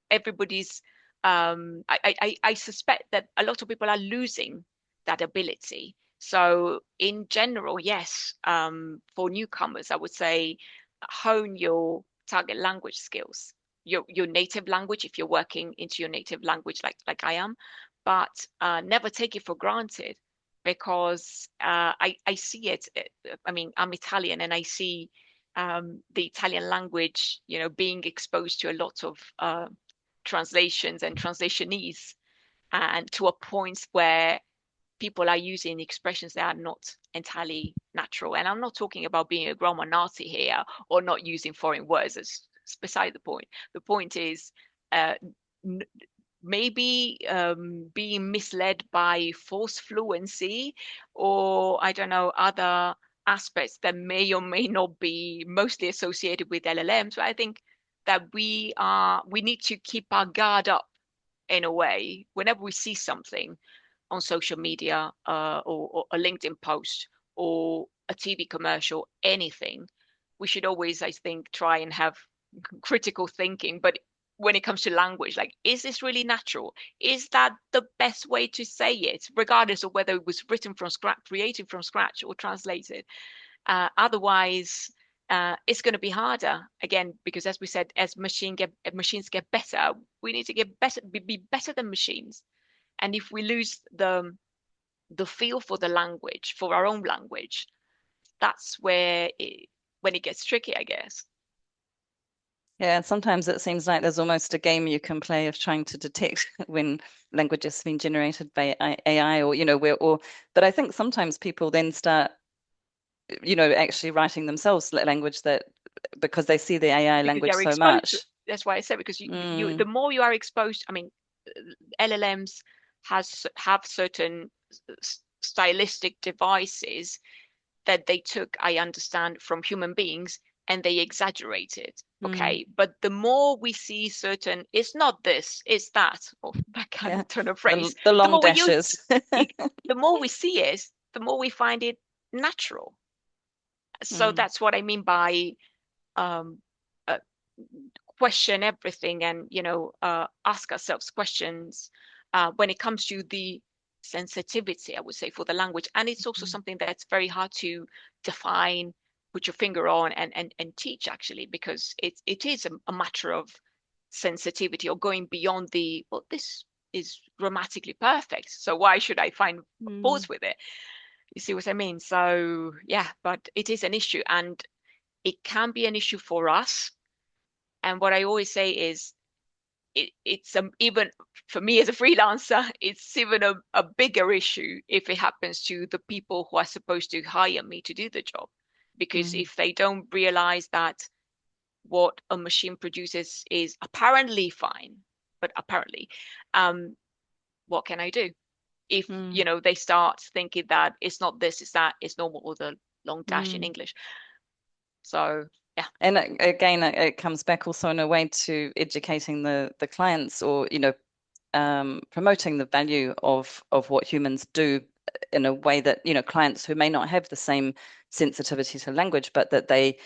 everybody's I suspect that a lot of people are losing that ability. So in general, yes, for newcomers, I would say hone your target language skills, your native language if you're working into your native language like I am, but never take it for granted because I see it. I mean, I'm Italian and I see the Italian language, being exposed to a lot of translations and translationese, and to a point where people are using expressions that are not entirely natural. And I'm not talking about being a grammar Nazi here or not using foreign words. It's beside the point. The point is maybe being misled by false fluency or, I don't know, other aspects that may or may not be mostly associated with LLMs. But I think that we need to keep our guard up in a way whenever we see something on social media or a LinkedIn post or a TV commercial, anything. We should always, I think, try and have critical thinking. But when it comes to language, like, is this really natural? Is that the best way to say it, regardless of whether it was written from scratch, created from scratch, or translated? Otherwise, it's going to be harder again, because as we said, as machines get better, we need to get better, be better than machines. And if we lose the feel for the language, for our own language, that's when it gets tricky, I guess. Yeah, and sometimes it seems like there's almost a game you can play of trying to detect when language has been generated by AI, or but I think sometimes people then start, actually writing themselves language that because they see the AI language so much. That's why I said, because you the more you are exposed, I mean, LLMs have certain stylistic devices that they took, I understand, from human beings and they exaggerate it. Okay. But the more we see certain, it's not this, it's that, or that kind of turn of phrase, the the long more we use dashes. it, the more we see it, the more we find it natural. So that's what I mean by um, uh, question everything, and ask ourselves questions when it comes to the sensitivity, I would say, for the language. And it's also something that's very hard to define, put your finger on, and teach, actually, because it is a matter of sensitivity, or going beyond the, well, this is grammatically perfect, so why should I find faults with it? You see what I mean? So yeah, but it is an issue, and it can be an issue for us. And what I always say is, it's even for me as a freelancer, it's even a bigger issue if it happens to the people who are supposed to hire me to do the job. Because if they don't realize that what a machine produces is apparently fine, but apparently, what can I do? If they start thinking that it's not this, it's that, it's normal, or the long dash in English. So yeah. And again, it comes back also in a way to educating the clients, or promoting the value of what humans do, in a way that clients who may not have the same sensitivity to language, but that they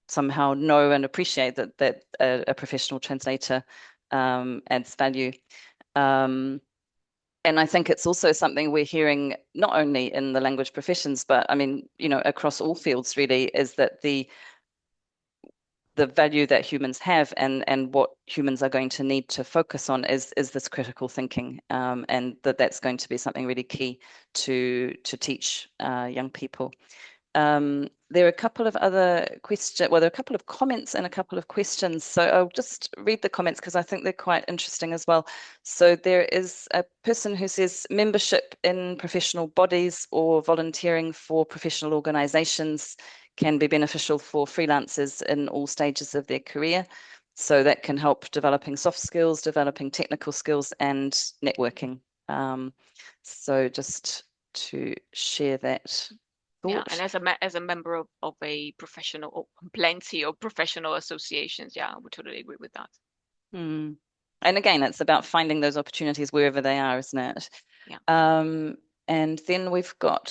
somehow know and appreciate that a professional translator adds value. And I think it's also something we're hearing not only in the language professions, but I mean, across all fields really, is that the value that humans have, and what humans are going to need to focus on is this critical thinking, and that's going to be something really key to teach young people. There are a couple of other questions. Well, there are a couple of comments and a couple of questions. So I'll just read the comments because I think they're quite interesting as well. So there is a person who says membership in professional bodies or volunteering for professional organizations can be beneficial for freelancers in all stages of their career. So that can help developing soft skills, developing technical skills, and networking. So just to share that Yeah, thought. and as a member of a professional, or plenty of professional associations, yeah, I would totally agree with that. And again, it's about finding those opportunities wherever they are, isn't it? Yeah. And then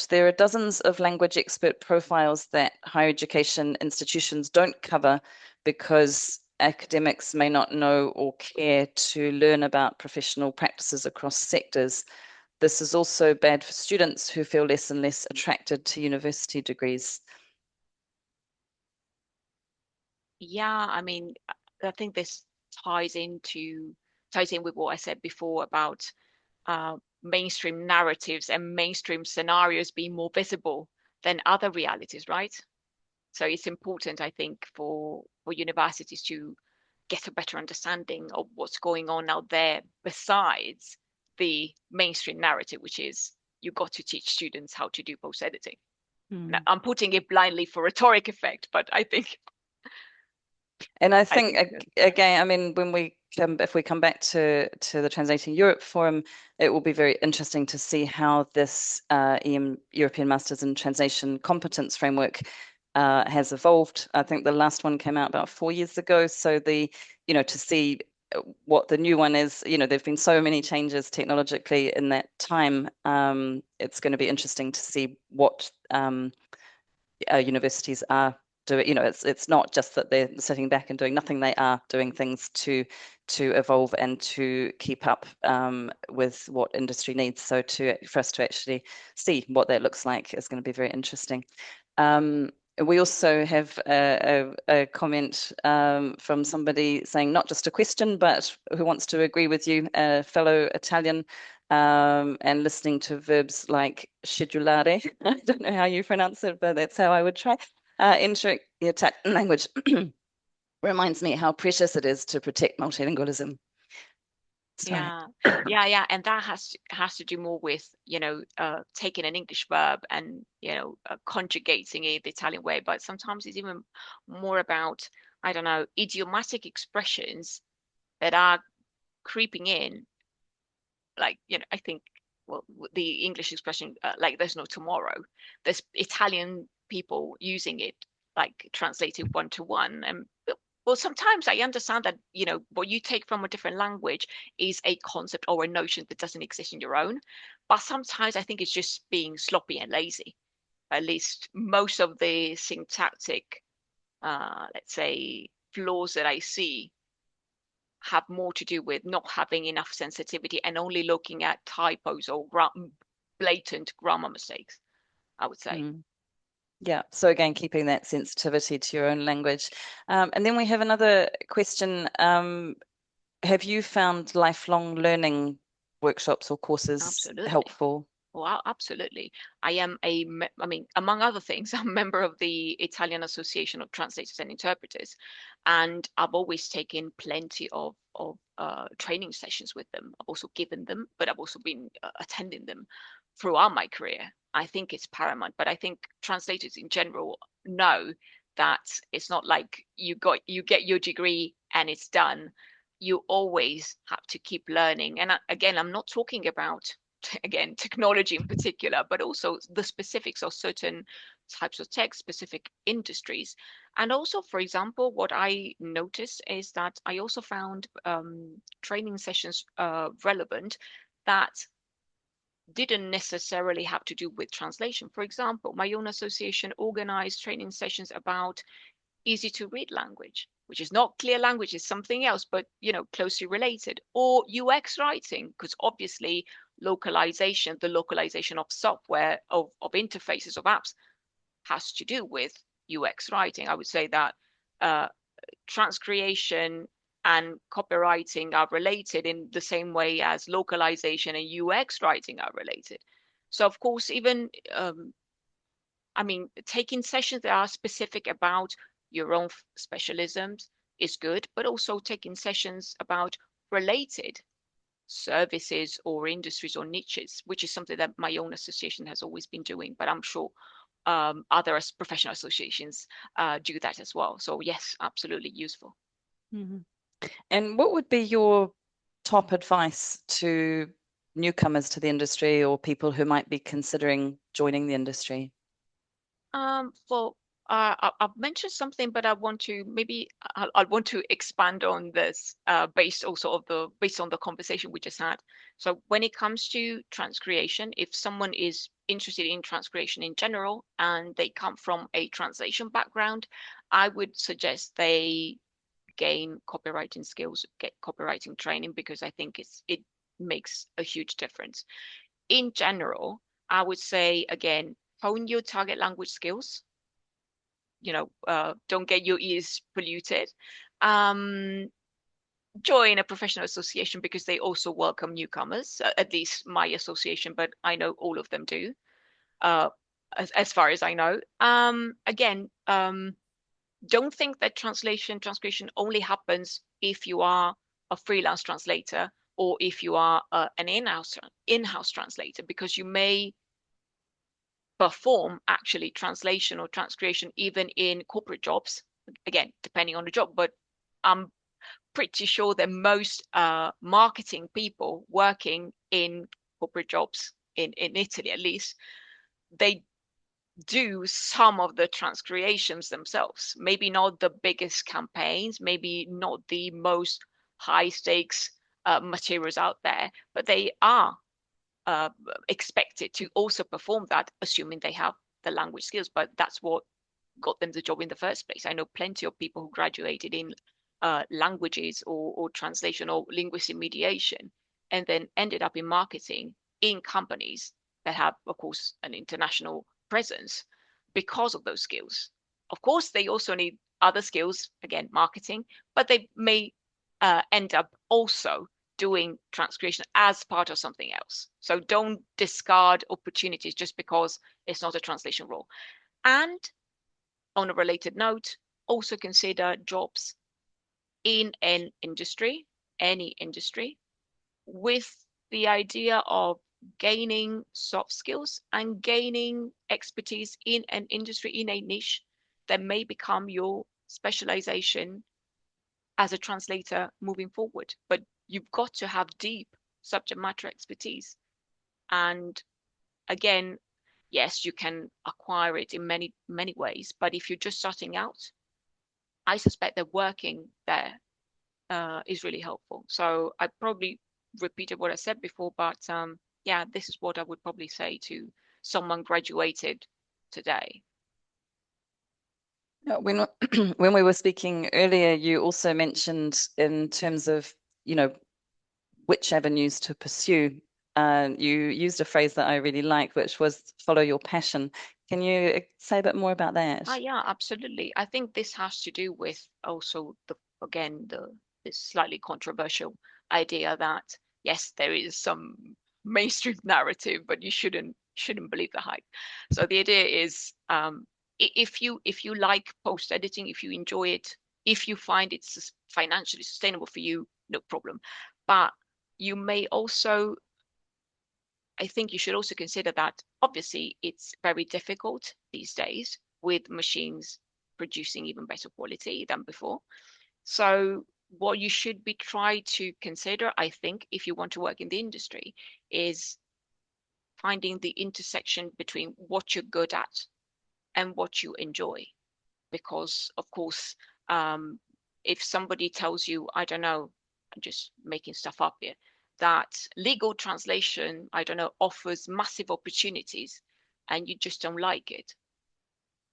there are dozens of language expert profiles that higher education institutions don't cover, because academics may not know or care to learn about professional practices across sectors. This is also bad for students who feel less and less attracted to university degrees. Yeah, I mean, I think this ties in with what I said before about mainstream narratives and mainstream scenarios being more visible than other realities, right? So it's important, I think, for universities to get a better understanding of what's going on out there besides the mainstream narrative, which is you got to teach students how to do post editing. Now, I'm putting it blindly for rhetoric effect, but I think. And I think again, I mean, if we come back to the Translating Europe Forum, it will be very interesting to see how this European Masters in Translation competence framework has evolved. I think the last one came out about 4 years ago. So to see what the new one is, there've been so many changes technologically in that time. It's going to be interesting to see what universities are doing. It's not just that they're sitting back and doing nothing. They are doing things to evolve and to keep up with what industry needs. So for us to actually see what that looks like is going to be very interesting. We also have a comment from somebody saying, not just a question, but who wants to agree with you, a fellow Italian, and listening to verbs like schedulare. I don't know how you pronounce it, but that's how I would try. Entering the Italian language reminds me how precious it is to protect multilingualism. Sorry. Yeah, and that has to do more with taking an English verb and conjugating it the Italian way, but sometimes it's even more about, I don't know, idiomatic expressions that are creeping in, like I think, well, the English expression like there's no tomorrow, there's Italian people using it like translated one-to-one. And well, sometimes I understand that, what you take from a different language is a concept or a notion that doesn't exist in your own. But sometimes I think it's just being sloppy and lazy. At least most of the syntactic, let's say, flaws that I see have more to do with not having enough sensitivity and only looking at typos or blatant grammar mistakes, I would say. Mm. Yeah, so again, keeping that sensitivity to your own language. And then we have another question. Have you found lifelong learning workshops or courses Absolutely. helpful? Well, absolutely. I mean, among other things, I'm a member of the Italian Association of Translators and Interpreters, and I've always taken plenty of training sessions with them. I've also given them, but I've also been attending them throughout my career. I think it's paramount, but I think translators in general know that it's not like you get your degree and it's done. You always have to keep learning. And again, I'm not talking about again technology in particular, but also the specifics of certain types of tech, specific industries. And also, for example, what I noticed is that I also found training sessions relevant that didn't necessarily have to do with translation. For example, my own association organized training sessions about easy to read language, which is not clear language, is something else, but closely related, or UX writing, because obviously localization, the localization of software, of interfaces, of apps, has to do with UX writing. I would say that uh, transcreation and copywriting are related in the same way as localization and UX writing are related. So of course, even I mean, taking sessions that are specific about your own specialisms is good, but also taking sessions about related services or industries or niches, which is something that my own association has always been doing, but I'm sure other professional associations do that as well. So yes, absolutely useful. Mhm. And what would be your top advice to newcomers to the industry or people who might be considering joining the industry? Well, I've mentioned something, but I want to maybe I want to expand on this based on the conversation we just had. So when it comes to transcreation, if someone is interested in transcreation in general and they come from a translation background, I would suggest they gain copywriting skills, get copywriting training, because I think it makes a huge difference. In general, I would say again, hone your target language skills. Don't get your ears polluted. Um, Join a professional association because they also welcome newcomers, at least my association, but I know all of them do, uh, as far as I know. Again, don't think that transcription only happens if you are a freelance translator or if you are an in-house translator, because you may perform actually translation or transcreation even in corporate jobs, again depending on the job, but I'm pretty sure that most marketing people working in corporate jobs in Italy at least, they do some of the transcreations themselves. Maybe not the biggest campaigns, maybe not the most high stakes materials out there, but they are uh, expected to also perform that, assuming they have the language skills. But that's what got them the job in the first place. I know plenty of people who graduated in languages or translation or linguistic mediation and then ended up in marketing in companies that have, of course, an international presence because of those skills. Of course, they also need other skills, again, marketing, but they may end up also doing transcreation as part of something else. So don't discard opportunities just because it's not a translation role. And on a related note, also consider jobs in an industry, any industry, with the idea of gaining soft skills and gaining expertise in an industry, in a niche that may become your specialization as a translator moving forward. But you've got to have deep subject matter expertise. And again, yes, you can acquire it in many ways, but if you're just starting out, I suspect that working there is really helpful. So I probably repeated what I said before, but yeah, this is what I would probably say to someone graduated today. When when we were speaking earlier, you also mentioned in terms of, which avenues to pursue. You used a phrase that I really like, which was follow your passion. Can you say a bit more about that? Yeah, absolutely. I think this has to do with also the this slightly controversial idea that yes, there is some mainstream narrative, but you shouldn't believe the hype. So the idea is if you like post editing, if you enjoy it, if you find it's financially sustainable for you, no problem. But you may also I think you should also consider that obviously it's very difficult these days with machines producing even better quality than before. So what you should be trying to consider, I think, if you want to work in the industry, is finding the intersection between what you're good at and what you enjoy. Because of course, um, if somebody tells you, I don't know, I'm just making stuff up here, that legal translation, I don't know, offers massive opportunities and you just don't like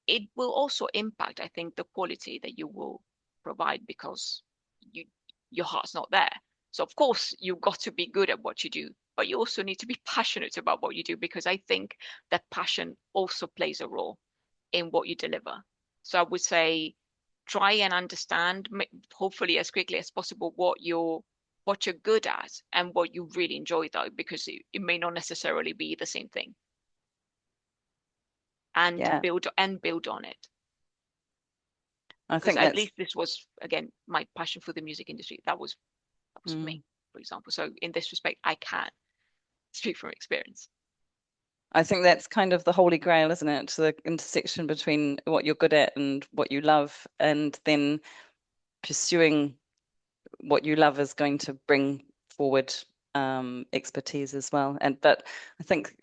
it will also impact, I think, the quality that you will provide because you your heart's not there. So of course you've got to be good at what you do, but you also need to be passionate about what you do because I think that passion also plays a role in what you deliver. So I would say try and understand, hopefully as quickly as possible, what you're good at and what you really enjoy though, because it may not necessarily be the same thing. And Yeah, build on it. I Because think at that's least this was again my passion for the music industry. That was for mm, me, for example. So in this respect, I can speak from experience. I think that's kind of the holy grail, isn't it? The intersection between what you're good at and what you love, and then pursuing what you love is going to bring forward expertise as well. And but I think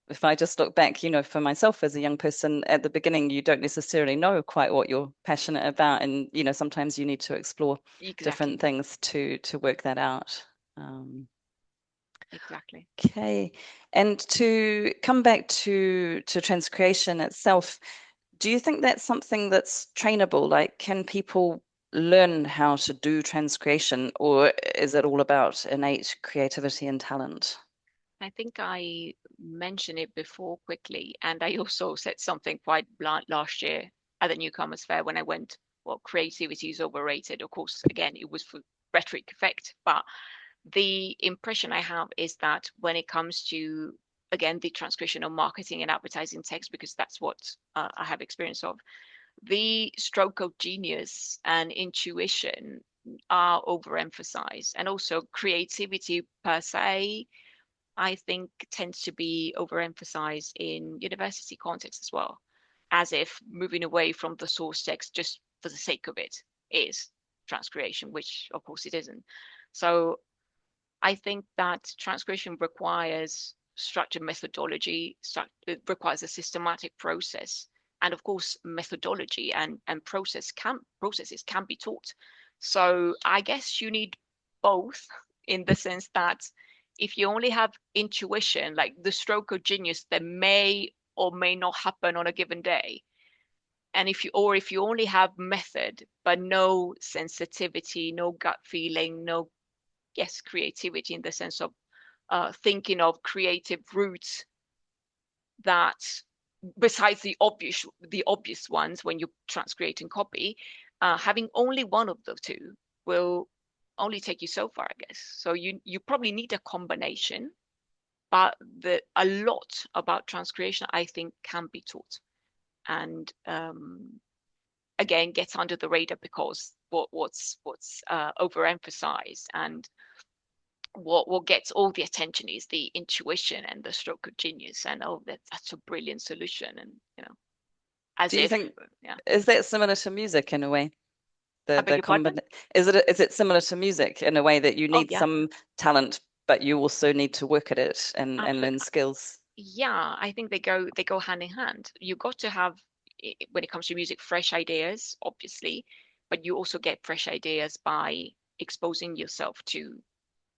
if I just look back, for myself as a young person, at the beginning, you don't necessarily know quite what you're passionate about, and sometimes you need to explore different Exactly. things to work that out. Um, Exactly. okay, and to come back to transcreation itself, do you think that's something that's trainable? Like, can people learn how to do transcreation, or is it all about innate creativity and talent? I think I mentioned it before quickly, and I also said something quite blunt last year at the Newcomers Fair when I went, well, creativity is overrated. Of course, again, it was for rhetoric effect, but the impression I have is that when it comes to, again, the transcription of marketing and advertising text, because that's what I have experience of, the stroke of genius and intuition are overemphasized. And also creativity per se I think tends to be overemphasized in university context as well, as if moving away from the source text just for the sake of it is transcreation, which of course it isn't. So I think that transcreation requires structured methodology, it requires a systematic process. And of course, methodology and processes can be taught. So I guess you need both in the sense that if you only have intuition, like the stroke of genius that may or may not happen on a given day, and if you only have method but no sensitivity, no gut feeling, no yes creativity in the sense of thinking of creative routes that besides the obvious ones when you're transcreating copy, having only one of the two will only take you so far, I guess. So you probably need a combination, but a lot about transcreation I think can be taught and again gets under the radar because what's overemphasized and what gets all the attention is the intuition and the stroke of genius and oh that's a brilliant solution and as Do you if think yeah. is that similar to music in a way? I The beg the your pardon? combin is it similar to music in a way that you Oh need yeah, some talent, but you also need to work at it and learn skills? Yeah, I think they go hand in hand. You got to have, when it comes to music, fresh ideas, obviously, but you also get fresh ideas by exposing yourself to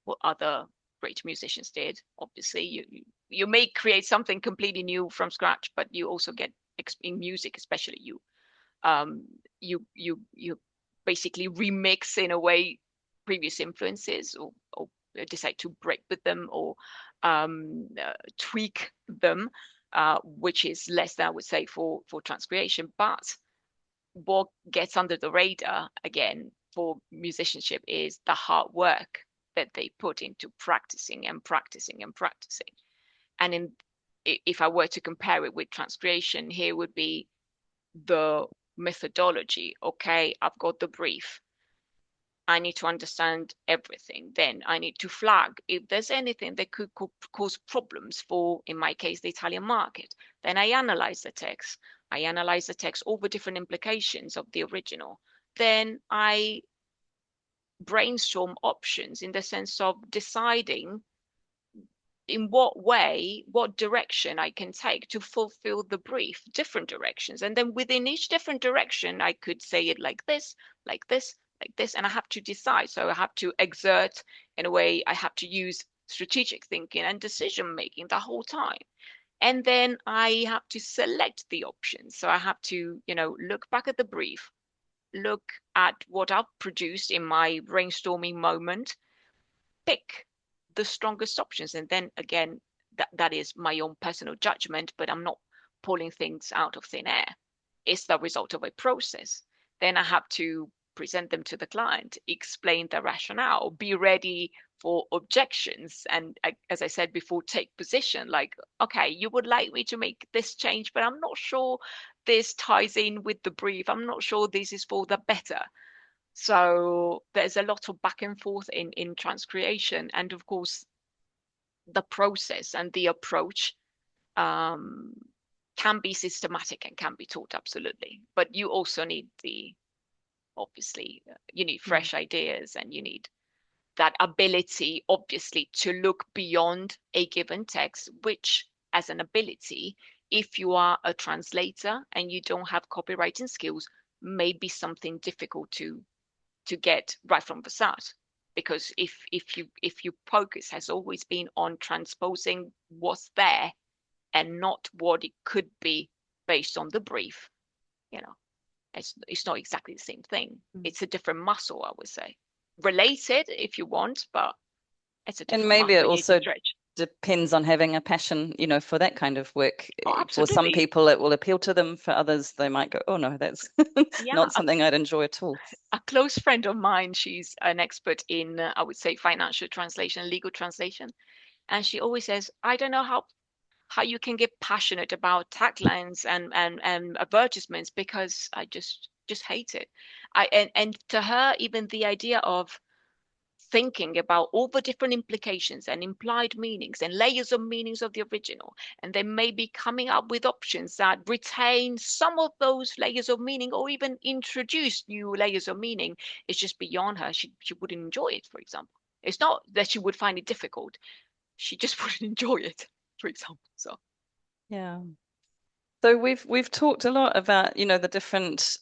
what other great musicians did. Obviously, you may create something completely new from scratch, but you also get in music, especially um you basically remix in a way previous influences, or decide to break with them, or tweak them, which is less than I would say for transcreation. But what gets under the radar again for musicianship is the hard work that they put into practicing and practicing and practicing. And if I were to compare it with transcreation, here would be the methodology. Okay, I've got the brief. I need to understand everything. Then I need to flag if there's anything that could cause problems for, in my case, the Italian market. Then I analyze the text. I analyze the text, all the different implications of the original. Then I brainstorm options in the sense of deciding in what way, what direction I can take to fulfill the brief, different directions. And then within each different direction, I could say it like this, like this, like this, and I have to decide. So I have to exert, in a way, I have to use strategic thinking and decision making the whole time. And then I have to select the options. So I have to, look back at the brief, look at what I've produced in my brainstorming moment, pick the strongest options. And then again, that is my own personal judgment, but I'm not pulling things out of thin air. It's the result of a process. Then I have to present them to the client, explain the rationale, be ready for objections. And as I said before, take position like, okay, you would like me to make this change, but I'm not sure this ties in with the brief. I'm not sure this is for the better. So there's a lot of back and forth in transcreation. And of course, the process and the approach um, can be systematic and can be taught, absolutely. But you also need obviously, you need Mm. fresh ideas, and you need that ability, obviously, to look beyond a given text, which, as an ability, if you are a translator and you don't have copywriting skills, may be something difficult to get right from the start. Because if your focus has always been on transposing what's there and not what it could be based on the brief, you know it's not exactly the same thing. Mm. It's a different muscle, I would say. Related if you want, but it's a And different maybe muscle it you need to also stretch. depends on having a passion, for that kind of work. Oh, For some absolutely. people, it will appeal to them. For others, they might go, "Oh no, that's Yeah, not something I'd enjoy at all." a close friend of mine, she's an expert in I would say financial translation, legal translation, and she always says, I don't know how you can get passionate about taglines and advertisements, because I just hate it. And to her, even the idea of thinking about all the different implications and implied meanings and layers of meanings of the original, and then maybe coming up with options that retain some of those layers of meaning or even introduce new layers of meaning, is just beyond her. She wouldn't enjoy it, for example. It's not that she would find it difficult, she just wouldn't enjoy it, for example. So Yeah. So we've talked a lot about, the different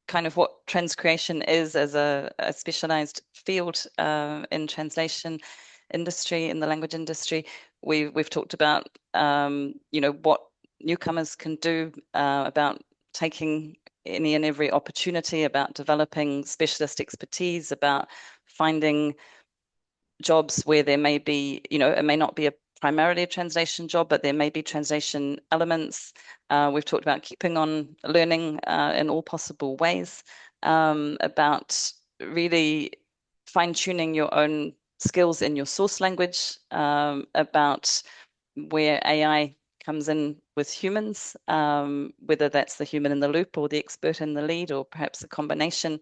kind of what transcreation is as a specialized field in translation industry, in the language industry. We've talked about what newcomers can do about taking any and every opportunity, about developing specialist expertise, about finding jobs where there may be, it may not be primarily a translation job, but there may be translation elements. We've talked about keeping on learning in all possible ways, about really fine-tuning your own skills in your source language, about where AI comes in with humans, whether that's the human in the loop or the expert in the lead, or perhaps a combination,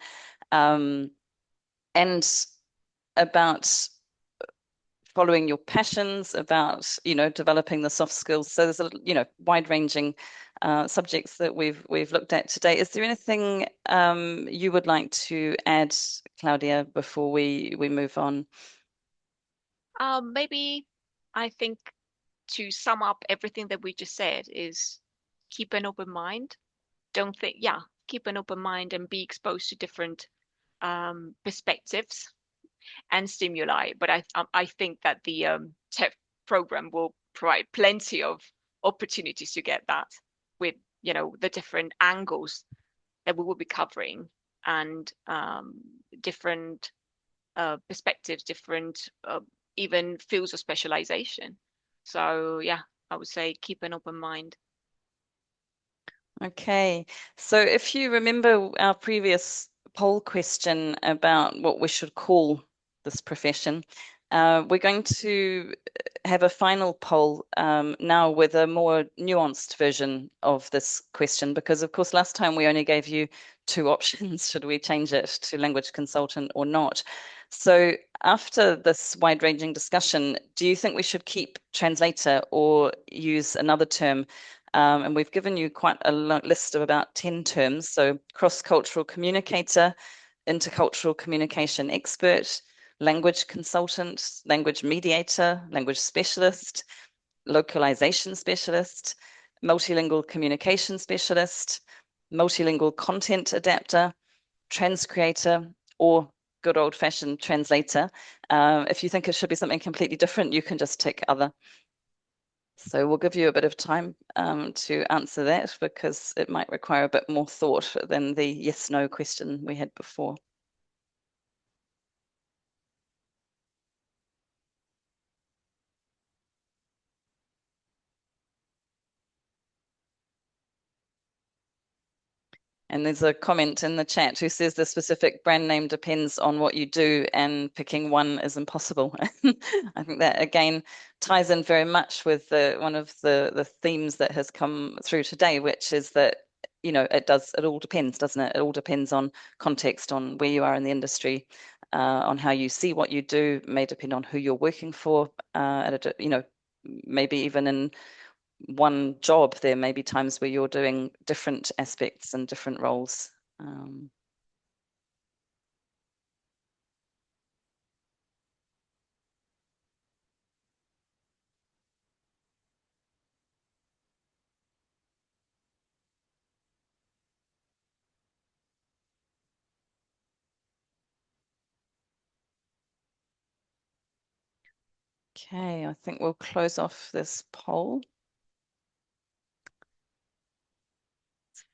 and about following your passions, about developing the soft skills. So there's a wide-ranging subjects that we've looked at today. Is there anything you would like to add, Claudia, before we move on? maybe I think to sum up everything that we just said is keep an open mind. Don't think, yeah, keep an open mind and be exposed to different perspectives and stimuli. But I think that the TEF program will provide plenty of opportunities to get that with, you know, the different angles that we will be covering and different perspectives, different even fields of specialization. So yeah, I would say keep an open mind. Okay, so if you remember our previous poll question about what we should call this profession, we're going to have a final poll now with a more nuanced version of this question, because of course last time we only gave you two options. Should we change it to language consultant or not? So after this wide-ranging discussion, do you think we should keep translator or use another term? And we've given you quite a list of about 10 terms. So cross-cultural communicator, intercultural communication expert, language consultant, language mediator, language specialist, localization specialist, multilingual communication specialist, multilingual content adapter, transcreator, or good old-fashioned translator. If you think it should be something completely different, you can just tick other. So we'll give you a bit of time to answer that, because it might require a bit more thought than the yes/no question we had before. And there's a comment in the chat who says the specific brand name depends on what you do and picking one is impossible. I think that again ties in very much with one of the themes that has come through today, which is that, you know, it all depends, doesn't it? It all depends on context, on where you are in the industry, on how you see what you do, may depend on who you're working for, you know, maybe even in one job, there may be times where you're doing different aspects and different roles. Okay, I think we'll close off this poll.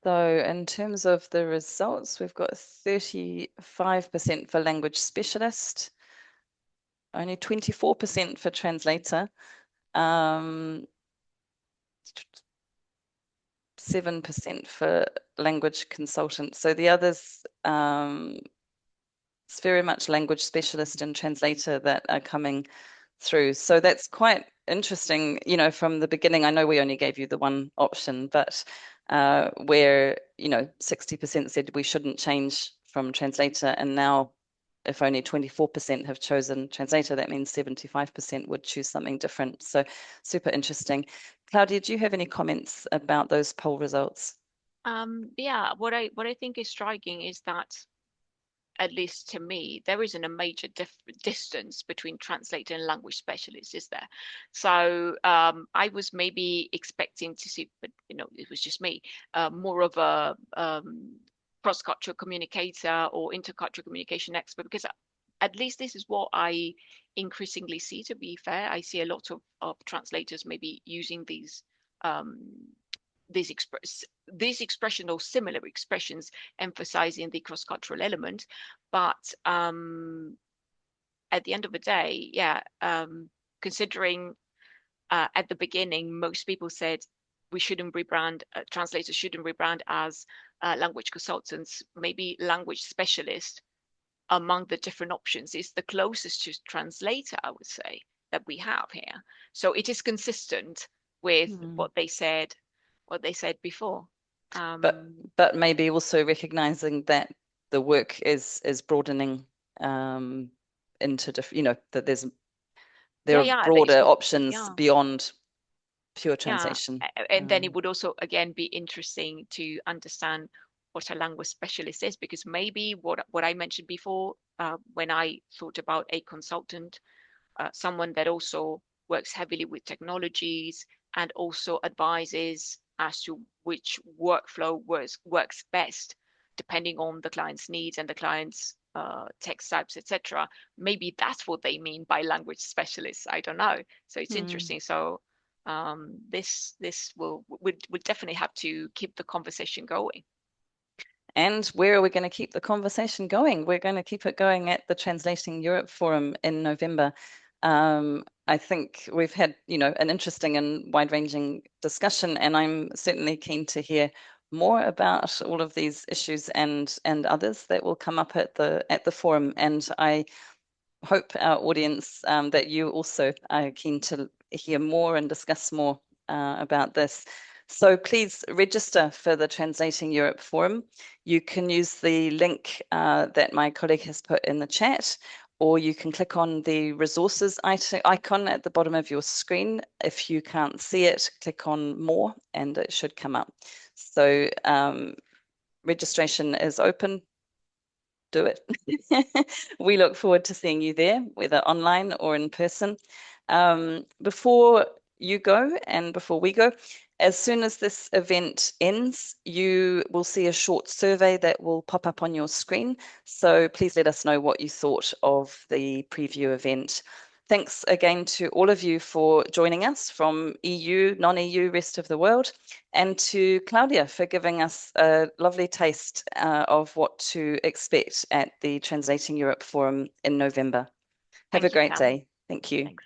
So in terms of the results, we've got 35% for language specialist, only 24% for translator, 7% for language consultant. So the others, it's very much language specialist and translator that are coming through. So that's quite interesting, you know, from the beginning. I know we only gave you the one option, but where, you know, 60% said we shouldn't change from translator, and now if only 24% have chosen translator, that means 75% would choose something different. So super interesting. Claudia, do you have any comments about those poll results? Yeah, what I think is striking is that, at least to me, there isn't a major distance between translator and language specialist, is there? So I was maybe expecting to see, but you know, it was just me, more of a cross-cultural communicator or intercultural communication expert, because at least this is what I increasingly see, to be fair. I see a lot of translators maybe using these expression or similar expressions emphasizing the cross-cultural element. But at the end of the day, yeah, considering at the beginning, most people said we shouldn't rebrand, translators shouldn't rebrand as language consultants, maybe language specialist among the different options is the closest to translator, I would say, that we have here. So it is consistent with what they said before. But maybe also recognizing that the work is broadening into different, you know, that there are broader options beyond pure translation. And then it would also again be interesting to understand what a language specialist is, because maybe what I mentioned before, when I thought about a consultant, someone that also works heavily with technologies and also advises as to which workflow works best depending on the client's needs and the client's text types, etc. Maybe that's what they mean by language specialists. I don't know. So it's interesting. So this would definitely have to keep the conversation going. And where are we going to keep the conversation going? We're going to keep it going at the Translating Europe Forum in November. I think we've had, an interesting and wide-ranging discussion, and I'm certainly keen to hear more about all of these issues and others that will come up at the forum. And I hope our audience that you also are keen to hear more and discuss more about this. So please register for the Translating Europe Forum. You can use the link that my colleague has put in the chat, or you can click on the resources icon at the bottom of your screen. If you can't see it, click on more and it should come up. So registration is open. Do it. We look forward to seeing you there, whether online or in person. Before you go and before we go, as soon as this event ends, you will see a short survey that will pop up on your screen. So please let us know what you thought of the preview event. Thanks again to all of you for joining us from EU, non-EU, rest of the world, and to Claudia for giving us a lovely taste of what to expect at the Translating Europe Forum in November. Have a great day. Thank you. Thanks.